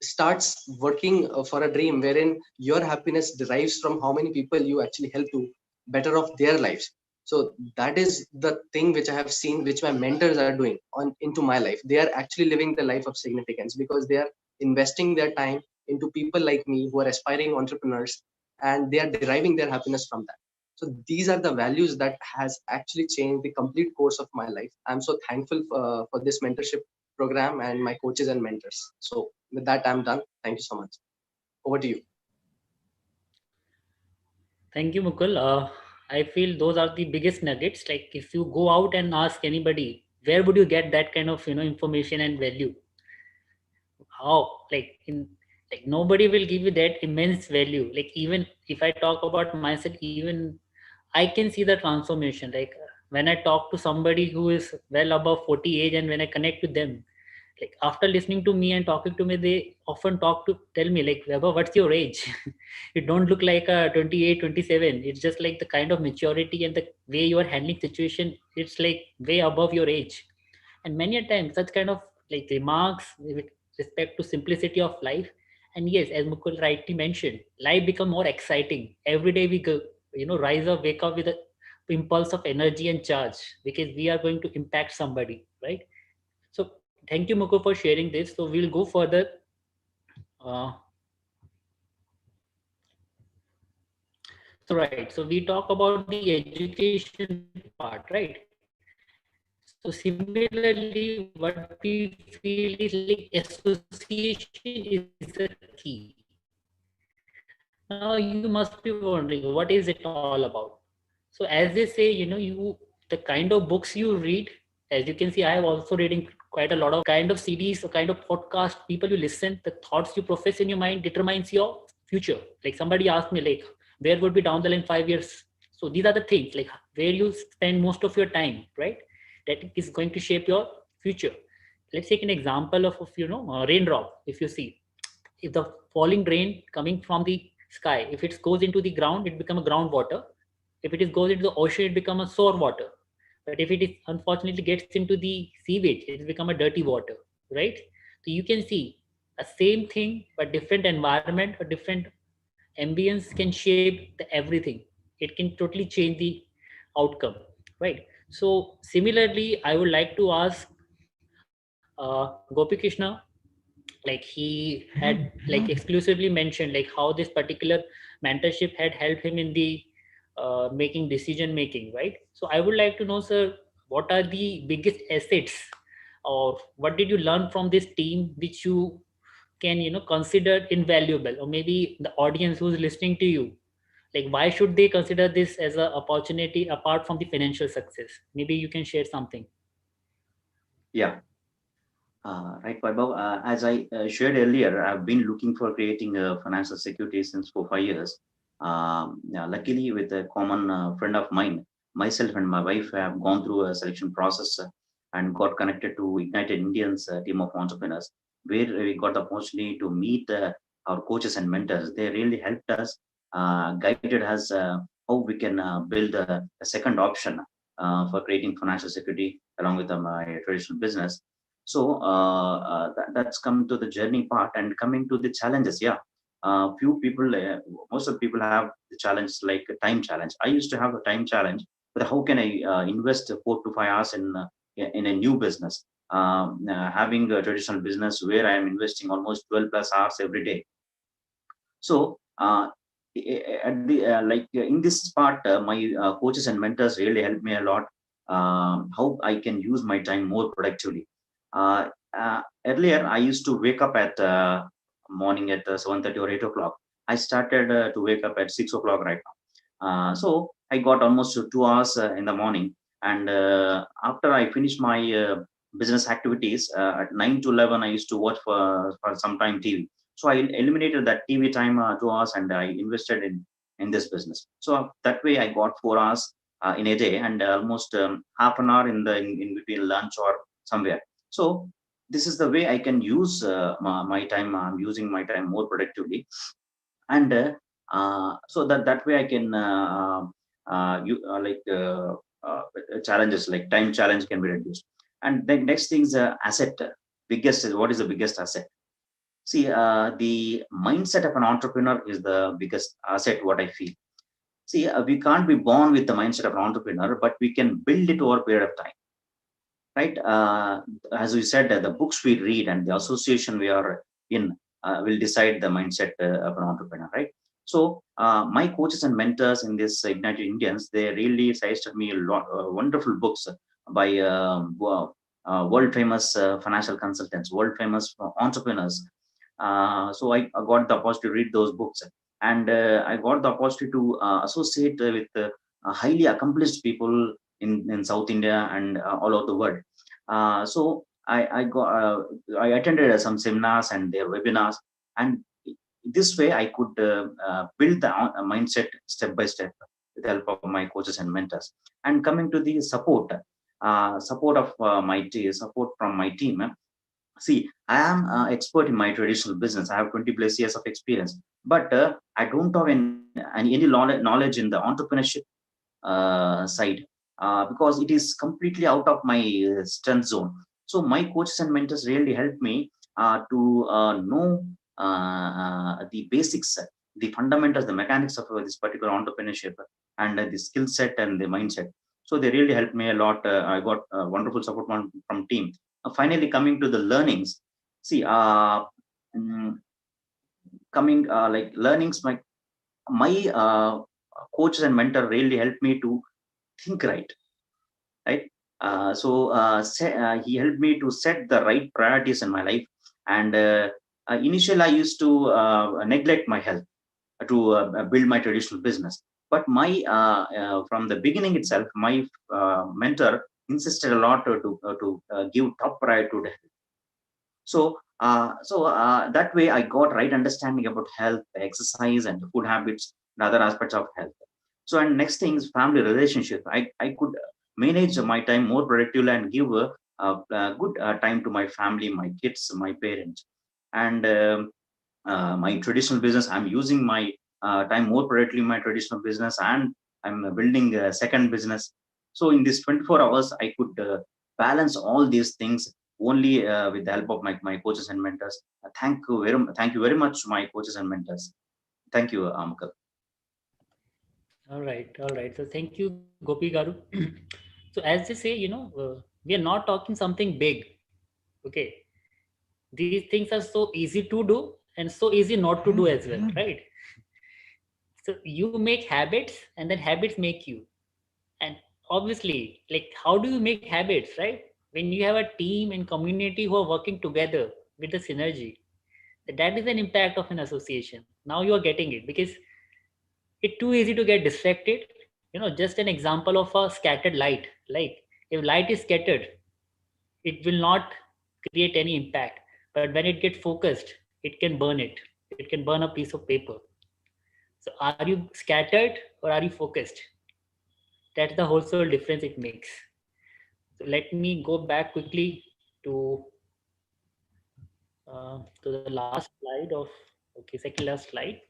starts working for a dream wherein your happiness derives from how many people you actually help to better off their lives. So that is the thing which I have seen, which my mentors are doing on into my life. They are actually living the life of significance because they are investing their time into people like me who are aspiring entrepreneurs, and they are deriving their happiness from that. So these are the values that has actually changed the complete course of my life. I'm so thankful for this mentorship program and my coaches and mentors. So with that, I'm done. Thank you so much. Over to you. Thank you, Mukul. I feel those are the biggest nuggets. Like if you go out and ask anybody, where would you get that kind of information and value? How? Like nobody will give you that immense value. Like even if I talk about myself, even I can see the transformation. Like when I talk to somebody who is well above 40 age, and when I connect with them, like after listening to me and talking to me, they often tell me like, Weber, what's your age? You don't look like a 28, 27. It's just like the kind of maturity and the way you are handling situation. It's like way above your age. And many a times such kind of like remarks with respect to simplicity of life. And yes, as Mukul rightly mentioned, life become more exciting. Every day we go, rise up, wake up with a impulse of energy and charge because we are going to impact somebody, right? So thank you, Mukul, for sharing this. So we'll go further. So right, so we talk about the education part, right? So similarly, what we feel is like association is the key. Now you must be wondering, what is it all about? So as they say, the kind of books you read, as you can see, I have also reading quite a lot of kind of CDs, the kind of podcast, people you listen, the thoughts you profess in your mind determines your future. Like somebody asked me, like, where would be down the line 5 years? So these are the things, like where you spend most of your time, right? That is going to shape your future. Let's take an example of a raindrop. If you see, if the falling rain coming from the sky, if it goes into the ground, it becomes a groundwater. If it is goes into the ocean, it becomes a sour water. But if it is unfortunately gets into the sewage, it become a dirty water, right? So you can see a same thing, but different environment or different ambience can shape the everything. It can totally change the outcome, right? So similarly, I would like to ask Gopi Krishna, like he had like exclusively mentioned like how this particular mentorship had helped him in the making decision making, right? So I would like to know, sir, what are the biggest assets, or what did you learn from this team which you can consider invaluable, or maybe the audience who's listening to you, like why should they consider this as an opportunity apart from the financial success? Maybe you can share something. Yeah. Right, Vaibhav. As I shared earlier, I've been looking for creating a financial security since for 5 years. Yeah, luckily, with a common friend of mine, myself and my wife have gone through a selection process and got connected to Ignited Indians team of entrepreneurs, where we got the opportunity to meet our coaches and mentors. They really helped us, guided us how we can build a second option for creating financial security along with my traditional business. So that's come to the journey part and coming to the challenges. Yeah, few people, most of the people have the challenge like a time challenge. I used to have a time challenge, but how can I invest 4 to 5 hours in a new business? Having a traditional business where I am investing almost 12 plus hours every day. So at the in this part, my coaches and mentors really helped me a lot. How I can use my time more productively. Earlier, I used to wake up at morning at 7:30 or 8 o'clock. I started to wake up at 6 o'clock right now. So I got almost 2 hours in the morning, and after I finished my business activities at 9 to 11, I used to watch for some time TV. So I eliminated that TV time 2 hours, and I invested in this business. So that way, I got 4 hours in a day, and almost half an hour in between lunch or somewhere. So this is the way I can use my time. I'm using my time more productively, and so that way I can challenges like time challenge can be reduced. And the next thing is asset. Biggest is what is the biggest asset? See, the mindset of an entrepreneur is the biggest asset. What I feel. See, we can't be born with the mindset of an entrepreneur, but we can build it over a period of time, right? As we said, the books we read and the association we are in will decide the mindset of an entrepreneur, right? So my coaches and mentors in this Ignited Indians, they really suggested me a lot wonderful books by world famous financial consultants, world famous entrepreneurs. So I got the opportunity to read those books, and I got the opportunity to associate with highly accomplished people in South India and all over the world. So I attended some seminars and their webinars, and this way I could build the mindset step by step with the help of my coaches and mentors. And coming to the support, support from my team. See, I am expert in my traditional business. I have 20 plus years of experience, but I don't have any knowledge in the entrepreneurship side because it is completely out of my strength zone. So my coaches and mentors really helped me to know the basics, the fundamentals, the mechanics of this particular entrepreneurship, and the skill set and the mindset. So they really helped me a lot. I got wonderful support from team. Finally, coming to the learnings. See, coming like learnings, my coaches and mentor really helped me to think right. He helped me to set the right priorities in my life. And initially, I used to neglect my health to build my traditional business. But from the beginning itself, my mentor insisted a lot to give top priority to the health. That way, I got right understanding about health, exercise, and food habits, and other aspects of health. So, and next thing is family relationship. I could manage my time more productively and give good time to my family, my kids, my parents. And my traditional business, I'm using my time more productively in my traditional business, and I'm building a second business. So in this 24 hours, I could balance all these things only with the help of my coaches and mentors. Thank you very much, my coaches and mentors. Thank you, Mukul. All right, all right. So thank you, Gopi Garu. So as they say, we are not talking something big. Okay, these things are so easy to do and so easy not to do as well, right? So you make habits, and then habits make you. And obviously, like, how do you make habits, right? When you have a team and community who are working together with the synergy, that is an impact of an association. Now you are getting it, because it's too easy to get distracted. Just an example of a scattered light. Like, if light is scattered, it will not create any impact. But when it gets focused, it can burn it. It can burn a piece of paper. So are you scattered or are you focused? That's the wholesale difference it makes. So let me go back quickly to the last slide of, okay, second last slide.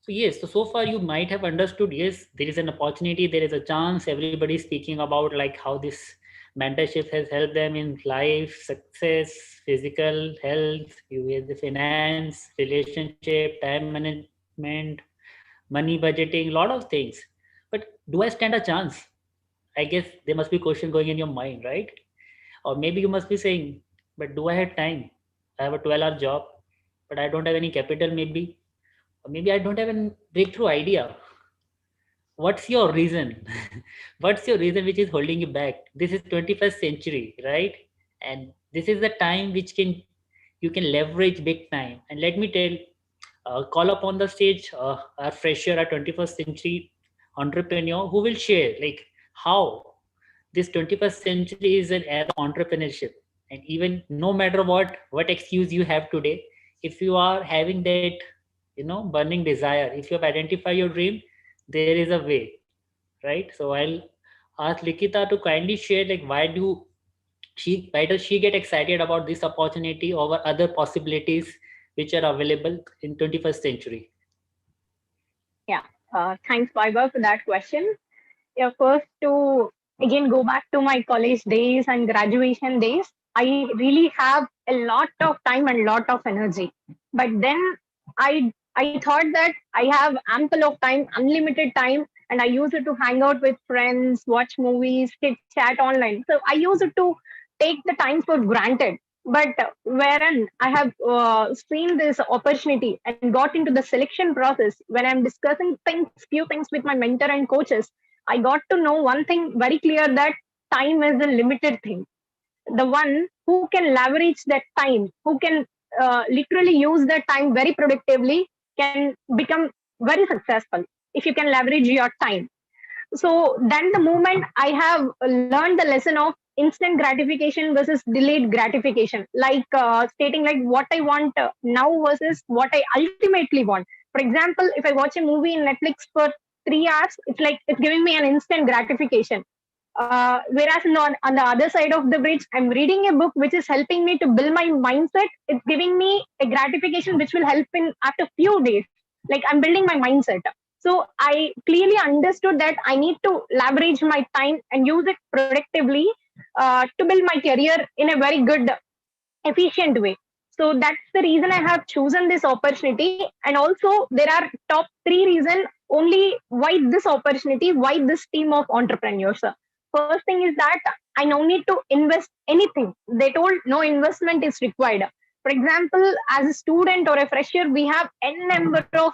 So yes, so far you might have understood, yes, there is an opportunity, there is a chance. Everybody is speaking about like how this mentorship has helped them in life, success, physical health, the finance, relationship, time management, money budgeting, lot of things. But do I stand a chance? I guess there must be a question going in your mind, right? Or maybe you must be saying, but do I have time? I have a 12-hour job, but I don't have any capital maybe. Or maybe I don't have a breakthrough idea. What's your reason? What's your reason which is holding you back? This is 21st century, right? And this is the time which you can leverage big time. And let me tell, call up on the stage our fresher, our 21st century entrepreneur who will share like how this 21st century is an era of entrepreneurship. And even no matter what excuse you have today, if you are having that burning desire, if you have identified your dream, there is a way, right? So I'll ask Likita to kindly share like why does she get excited about this opportunity over other possibilities which are available in 21st century? Yeah, thanks, Vaibhav, for that question. Yeah, first to again go back to my college days and graduation days. I really have a lot of time and lot of energy. But then I thought that I have ample of time, unlimited time, and I use it to hang out with friends, watch movies, chit chat online. So I use it to take the time for granted. But wherein I have seen this opportunity and got into the selection process, when I'm discussing few things with my mentor and coaches, I got to know one thing very clear, that time is a limited thing. The one who can leverage that time, who can literally use that time very productively, can become very successful if you can leverage your time. So then the moment I have learned the lesson of instant gratification versus delayed gratification, like stating like what I want now versus what I ultimately want. For example, if I watch a movie in Netflix for 3 hours, it's like it's giving me an instant gratification. Whereas on the other side of the bridge, I'm reading a book which is helping me to build my mindset. It's giving me a gratification which will help in after few days. Like I'm building my mindset. So I clearly understood that I need to leverage my time and use it productively to build my career in a very good, efficient way. So that's the reason I have chosen this opportunity. And also there are top 3 reasons only why this opportunity, why this team of entrepreneurs. First thing is that I no need to invest anything. They told no investment is required. For example, as a student or a fresher, we have n number of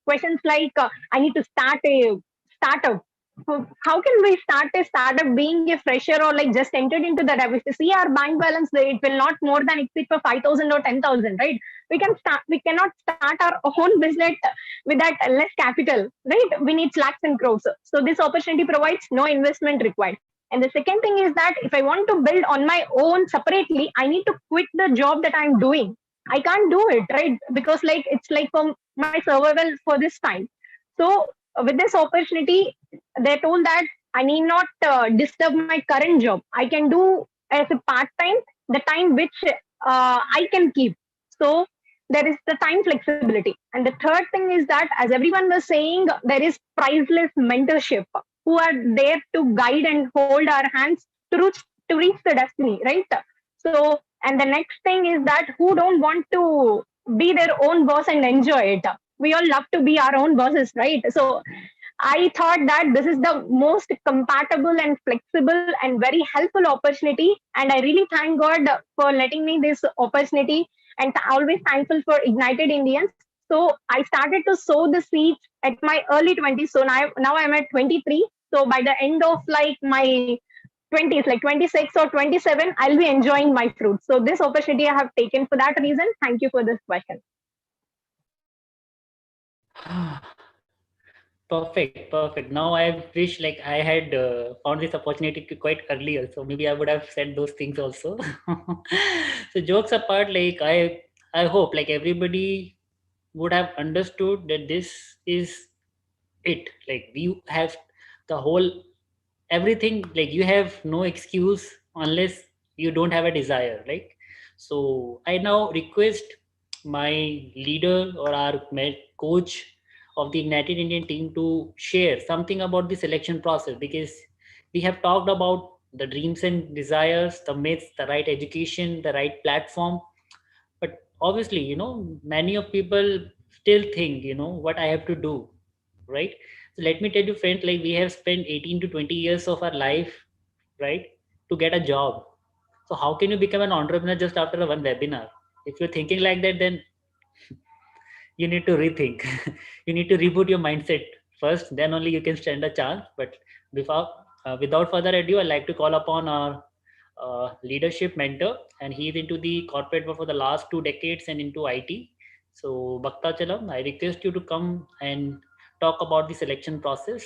questions like I need to start a startup. how can we start a startup being a fresher or like just entered into the debt? If you see our bank balance, it will not more than exceed for 5,000 or 10,000, right? We cannot start our own business with that less capital, right? We need lakhs and crores. So this opportunity provides no investment required. And the second thing is that if I want to build on my own separately, I need to quit the job that I'm doing. I can't do it, right? Because like it's like for my survival for this time. So with this opportunity, they told that I need not disturb my current job. I can do as a part time the time which I can keep. So there is the time flexibility. And the third thing is that, as everyone was saying, there is priceless mentorship who are there to guide and hold our hands to reach the destiny, right? So, and the next thing is that who don't want to be their own boss and enjoy it. We all love to be our own bosses, right? So I thought that this is the most compatible and flexible and very helpful opportunity. And I really thank God for letting me this opportunity and always thankful for Ignited Indians. So I started to sow the seeds at my early 20s. So now I'm at 23. So by the end of like my 20s, like 26 or 27, I'll be enjoying my fruits. So this opportunity I have taken for that reason. Thank you for this question. Perfect. Now I wish like I had found this opportunity quite earlier. So maybe I would have said those things also. So jokes apart, like I hope like everybody would have understood that this is it. Like we have the whole everything. Like you have no excuse unless you don't have a desire. Like so, I now request my leader or our coach of the Ignited Indian team to share something about the selection process, because we have talked about the dreams and desires, the myths, the right education, the right platform. But obviously, many of people still think, what I have to do, right? So let me tell you, friends, like we have spent 18 to 20 years of our life, right, to get a job. So how can you become an entrepreneur just after a one webinar? If you're thinking like that, then you need to rethink. You need to reboot your mindset first, then only you can stand a chance. But without further ado, I'd like to call upon our leadership mentor, and he's into the corporate world for the last 2 decades and into IT. So Bhakta Chalam, I request you to come and talk about the selection process.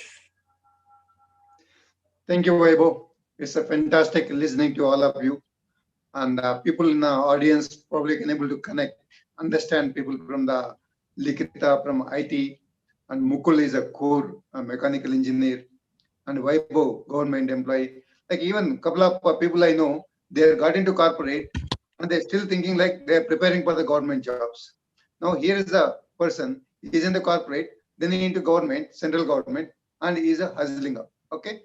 Thank you, Vaibhav. It's a fantastic listening to all of you. And people in the audience probably can able to connect, understand people from the Likita, from IT, and Mukul is a core mechanical engineer, and Vaibhav, government employee. Like even a couple of people I know, they got into corporate and they're still thinking like they're preparing for the government jobs. Now here is a person, he's in the corporate, then he into government, central government, and he's a hustling up. Okay.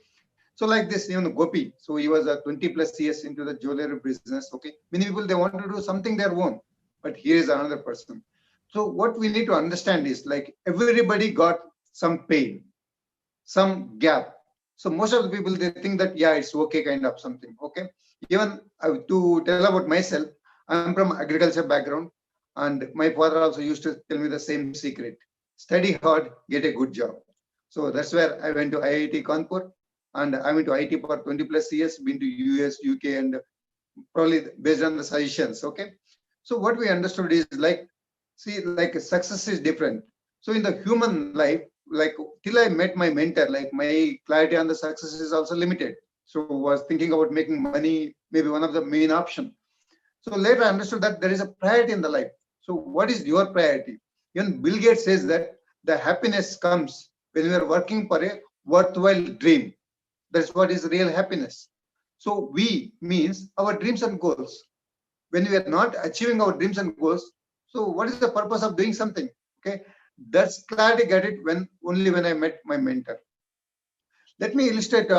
So like this, Gopi, so he was 20 plus years into the jewelry business. Okay. Many people, they want to do something their own, but here is another person. So what we need to understand is like everybody got some pain, some gap. So most of the people, they think that, yeah, it's okay, kind of something. Okay. Even to tell about myself, I'm from agriculture background, and my father also used to tell me the same secret: study hard, get a good job. So that's where I went to IIT Kanpur, and I'm into IT for 20 plus years, been to US, UK, and probably based on the suggestions. Okay. So what we understood is like, see, like success is different. So in the human life, like till I met my mentor, like my clarity on the success is also limited. So was thinking about making money, maybe one of the main option. So later I understood that there is a priority in the life. So what is your priority? Even Bill Gates says that the happiness comes when you are working for a worthwhile dream. That's what is real happiness. So we means our dreams and goals. When we are not achieving our dreams and goals, so what is the purpose of doing something? Okay, that's clarity get it only when I met my mentor. Let me illustrate.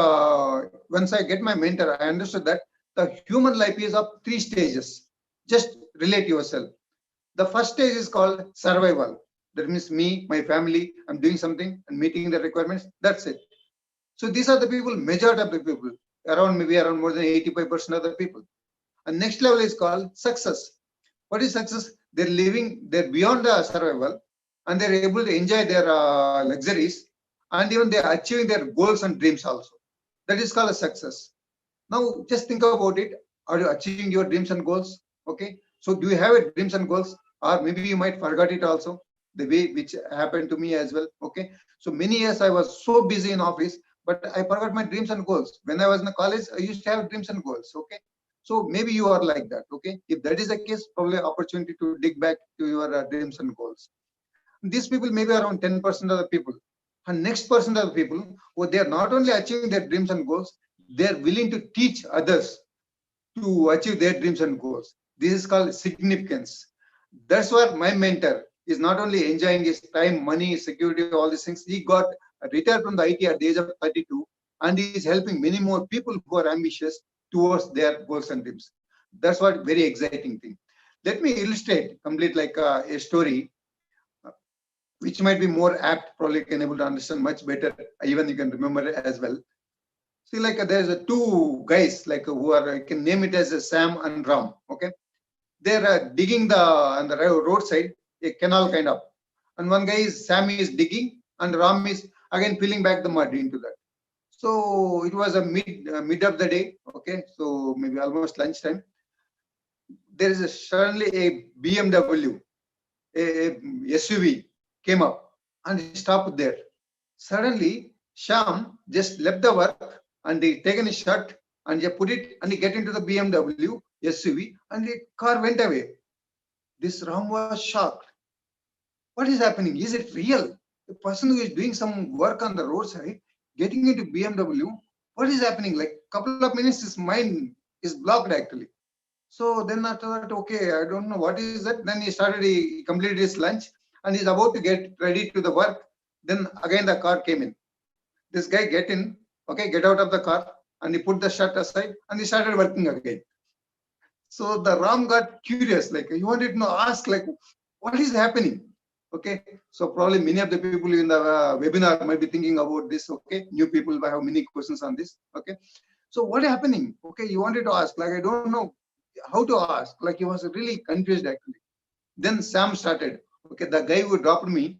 Once I get my mentor, I understood that the human life is of 3 stages. Just relate yourself. The first stage is called survival. That means me, my family, I'm doing something and meeting the requirements. That's it. So these are the people, majority of the people, around maybe around more than 85% of the people. And next level is called success. What is success? They're living, they're beyond the survival, and they're able to enjoy their luxuries, and even they are achieving their goals and dreams also. That is called a success. Now just think about it. Are you achieving your dreams and goals? Okay. So do you have a dreams and goals? Or maybe you might forget it also, the way which happened to me as well. Okay. So many years I was so busy in office, but I forgot my dreams and goals. When I was in the college, I used to have dreams and goals. Okay. So maybe you are like that. Okay. If that is the case, probably opportunity to dig back to your dreams and goals. These people may be around 10% of the people. And next percent of the people, who they are not only achieving their dreams and goals, they are willing to teach others to achieve their dreams and goals. This is called significance. That's what my mentor is not only enjoying his time, money, security, all these things. He got retired from the IT at the age of 32, and he is helping many more people who are ambitious towards their goals and dreams. That's what very exciting thing. Let me illustrate, complete like a story, which might be more apt, probably can able to understand much better. Even you can remember it as well. See, like there's two guys like who are, I can name it as Sam and Ram. Okay, they're digging on the roadside a canal kind of, and one guy is Sam is digging, and Ram is again filling back the mud into that. So it was a mid of the day. Okay, so maybe almost lunchtime. There is suddenly a BMW, a SUV came up and stopped there. Suddenly, Sham just left the work and he taken his shirt and he put it and he get into the BMW SUV and the car went away. This Ram was shocked. What is happening? Is it real? The person who is doing some work on the roadside getting into BMW, what is happening? Like couple of minutes, his mind is blocked actually. So then after that, okay, I don't know what is that. Then he completed his lunch and he's about to get ready to the work. Then again the car came in. This guy get in, okay, get out of the car, and he put the shirt aside and he started working again. So the Ram got curious, like he wanted to ask, like, what is happening? Okay, so probably many of the people in the webinar might be thinking about this. Okay, new people might have many questions on this. Okay, so what is happening? Okay, you wanted to ask, like I don't know how to ask. Like he was really confused actually. Then Sam started. Okay, the guy who dropped me,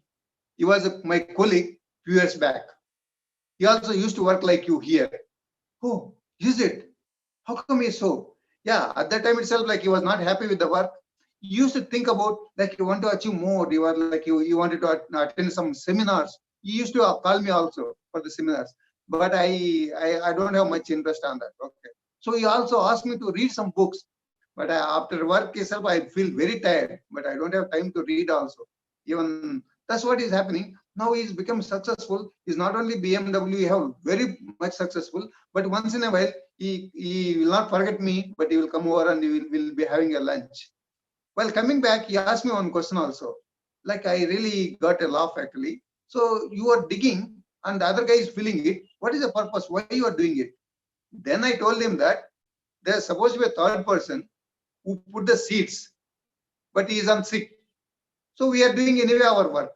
he was my colleague few years back. He also used to work like you here. Oh, is it? How come he's so? Yeah, at that time itself, like he was not happy with the work. He used to think about like you want to achieve more. You were like you wanted to attend some seminars. He used to call me also for the seminars, but I don't have much interest on that. Okay, so he also asked me to read some books. But after work itself, I feel very tired, but I don't have time to read also. Even that's what is happening. Now he's become successful. He's not only BMW, he have very much successful, but once in a while, he will not forget me, but he will come over and we'll be having a lunch. While coming back, he asked me one question also. Like I really got a laugh actually. So you are digging and the other guy is filling it. What is the purpose? Why you are doing it? Then I told him that there's supposed to be a third person who put the seeds, but he is on sick. So we are doing anyway our work.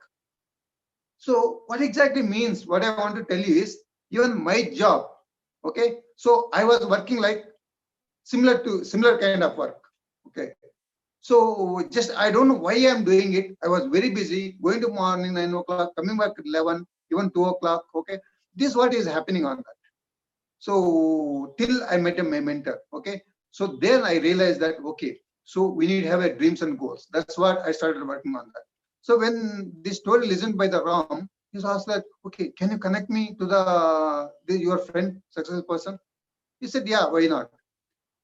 So what exactly means, what I want to tell you is, even my job, okay, so I was working like similar kind of work, okay. So just, I don't know why I'm doing it. I was very busy, going to morning 9 o'clock, coming back at 11, even 2 o'clock, okay. This is what is happening on that. So till I met a mentor, okay. So then I realized that, okay, so we need to have a dreams and goals. That's what I started working on that. So when this story listened by the Ram, he asked that, okay, can you connect me to your friend, successful person? He said, yeah, why not?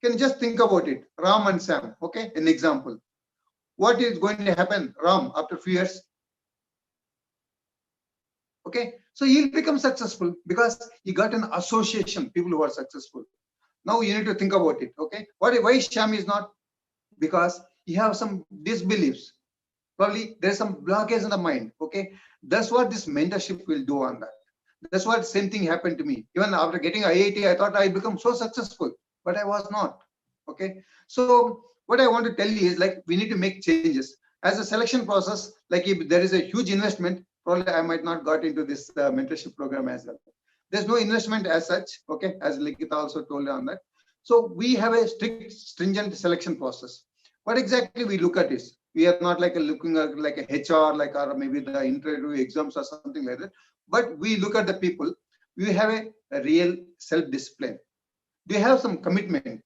Can you just think about it, Ram and Sam, okay, an example. What is going to happen, Ram, after a few years? Okay, so he'll become successful because he got an association, people who are successful. Now you need to think about it, okay? Why Sham is not? Because he has some disbeliefs. Probably there's some blockage in the mind, okay? That's what this mentorship will do on that. That's what same thing happened to me. Even after getting IIT, I thought I'd become so successful, but I was not, okay? So what I want to tell you is like, we need to make changes. As a selection process, like if there is a huge investment, probably I might not got into this mentorship program as well. There's no investment as such, okay, as Likita also told on that. So we have a strict, stringent selection process. What exactly we look at is, We are not like looking at like a HR, like, or maybe the interview exams or something like that. But we look at the people. We have a real self-discipline. Do you have some commitment?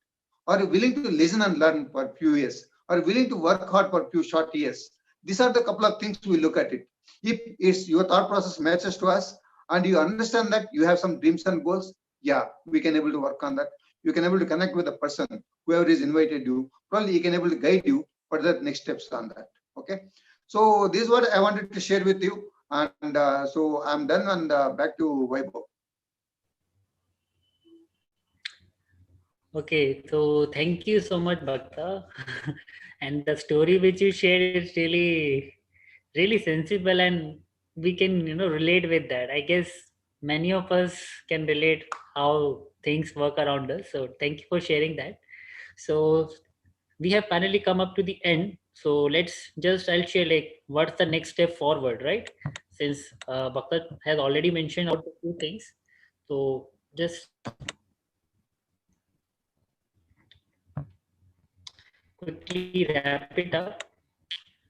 Are you willing to listen and learn for a few years? Are you willing to work hard for a few short years? These are the couple of things we look at it. If it's your thought process matches to us and you understand that you have some dreams and goals, yeah, we can able to work on that. You can able to connect with the person, whoever is invited you, probably he can able to guide you for the next steps on that. Okay. So this is what I wanted to share with you. And so I'm done, and back to Vaibhav. Okay, so thank you so much, Bhakta. And the story which you shared is really, really sensible, and we can, relate with that. I guess many of us can relate how things work around us. So thank you for sharing that. So we have finally come up to the end. So I'll share like what's the next step forward, right? Since Bhakta has already mentioned out a few things. So just quickly wrap it up.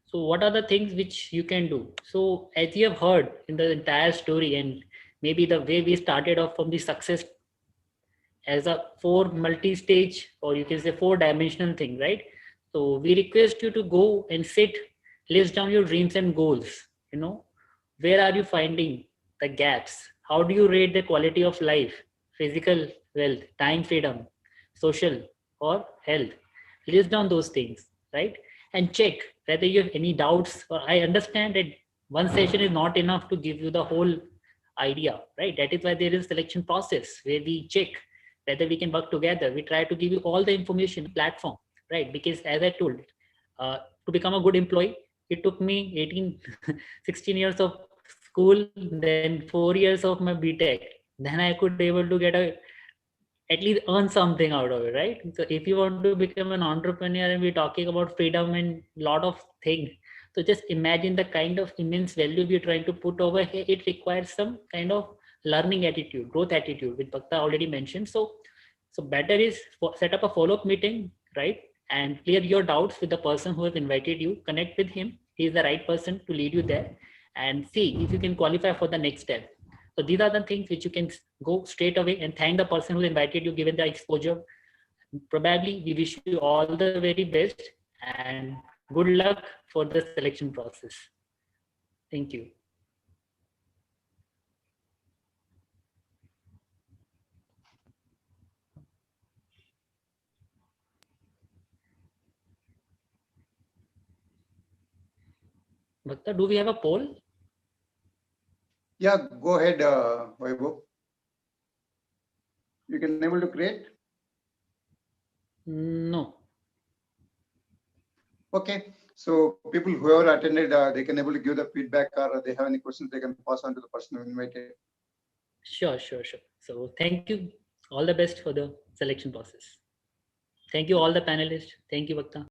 So what are the things which you can do? So as you have heard in the entire story, and maybe the way we started off from the success as a multi-stage, or you can say 4-dimensional thing, right? So we request you to go and list down your dreams and goals. Where are you finding the gaps? How do you rate the quality of life, physical wealth, time freedom, social, or health? List down those things, right? And check whether you have any doubts. Or I understand that one session is not enough to give you the whole idea, right? That is why there is selection process where we check whether we can work together. We try to give you all the information platform, right? Because as I told, to become a good employee, it took me 16 years of school, then 4 years of my BTech. Then I could be able to at least earn something out of it, right? So if you want to become an entrepreneur and we're talking about freedom and lot of things, so just imagine the kind of immense value we're trying to put over here. It requires some kind of learning attitude, growth attitude, which Bhakta already mentioned. So better is set up a follow-up meeting, right? And clear your doubts with the person who has invited you. Connect with him. He is the right person to lead you there, and see if you can qualify for the next step. So these are the things which you can go straight away and thank the person who invited you, given the exposure. Probably we wish you all the very best and good luck for the selection process. Thank you. Bhakta, do we have a poll? Yeah, go ahead, Vaibhav. You can able to create? No. Okay. So people who have attended, they can able to give the feedback, or they have any questions, they can pass on to the person who invited. Sure. So thank you. All the best for the selection process. Thank you all the panelists. Thank you, Bhakta.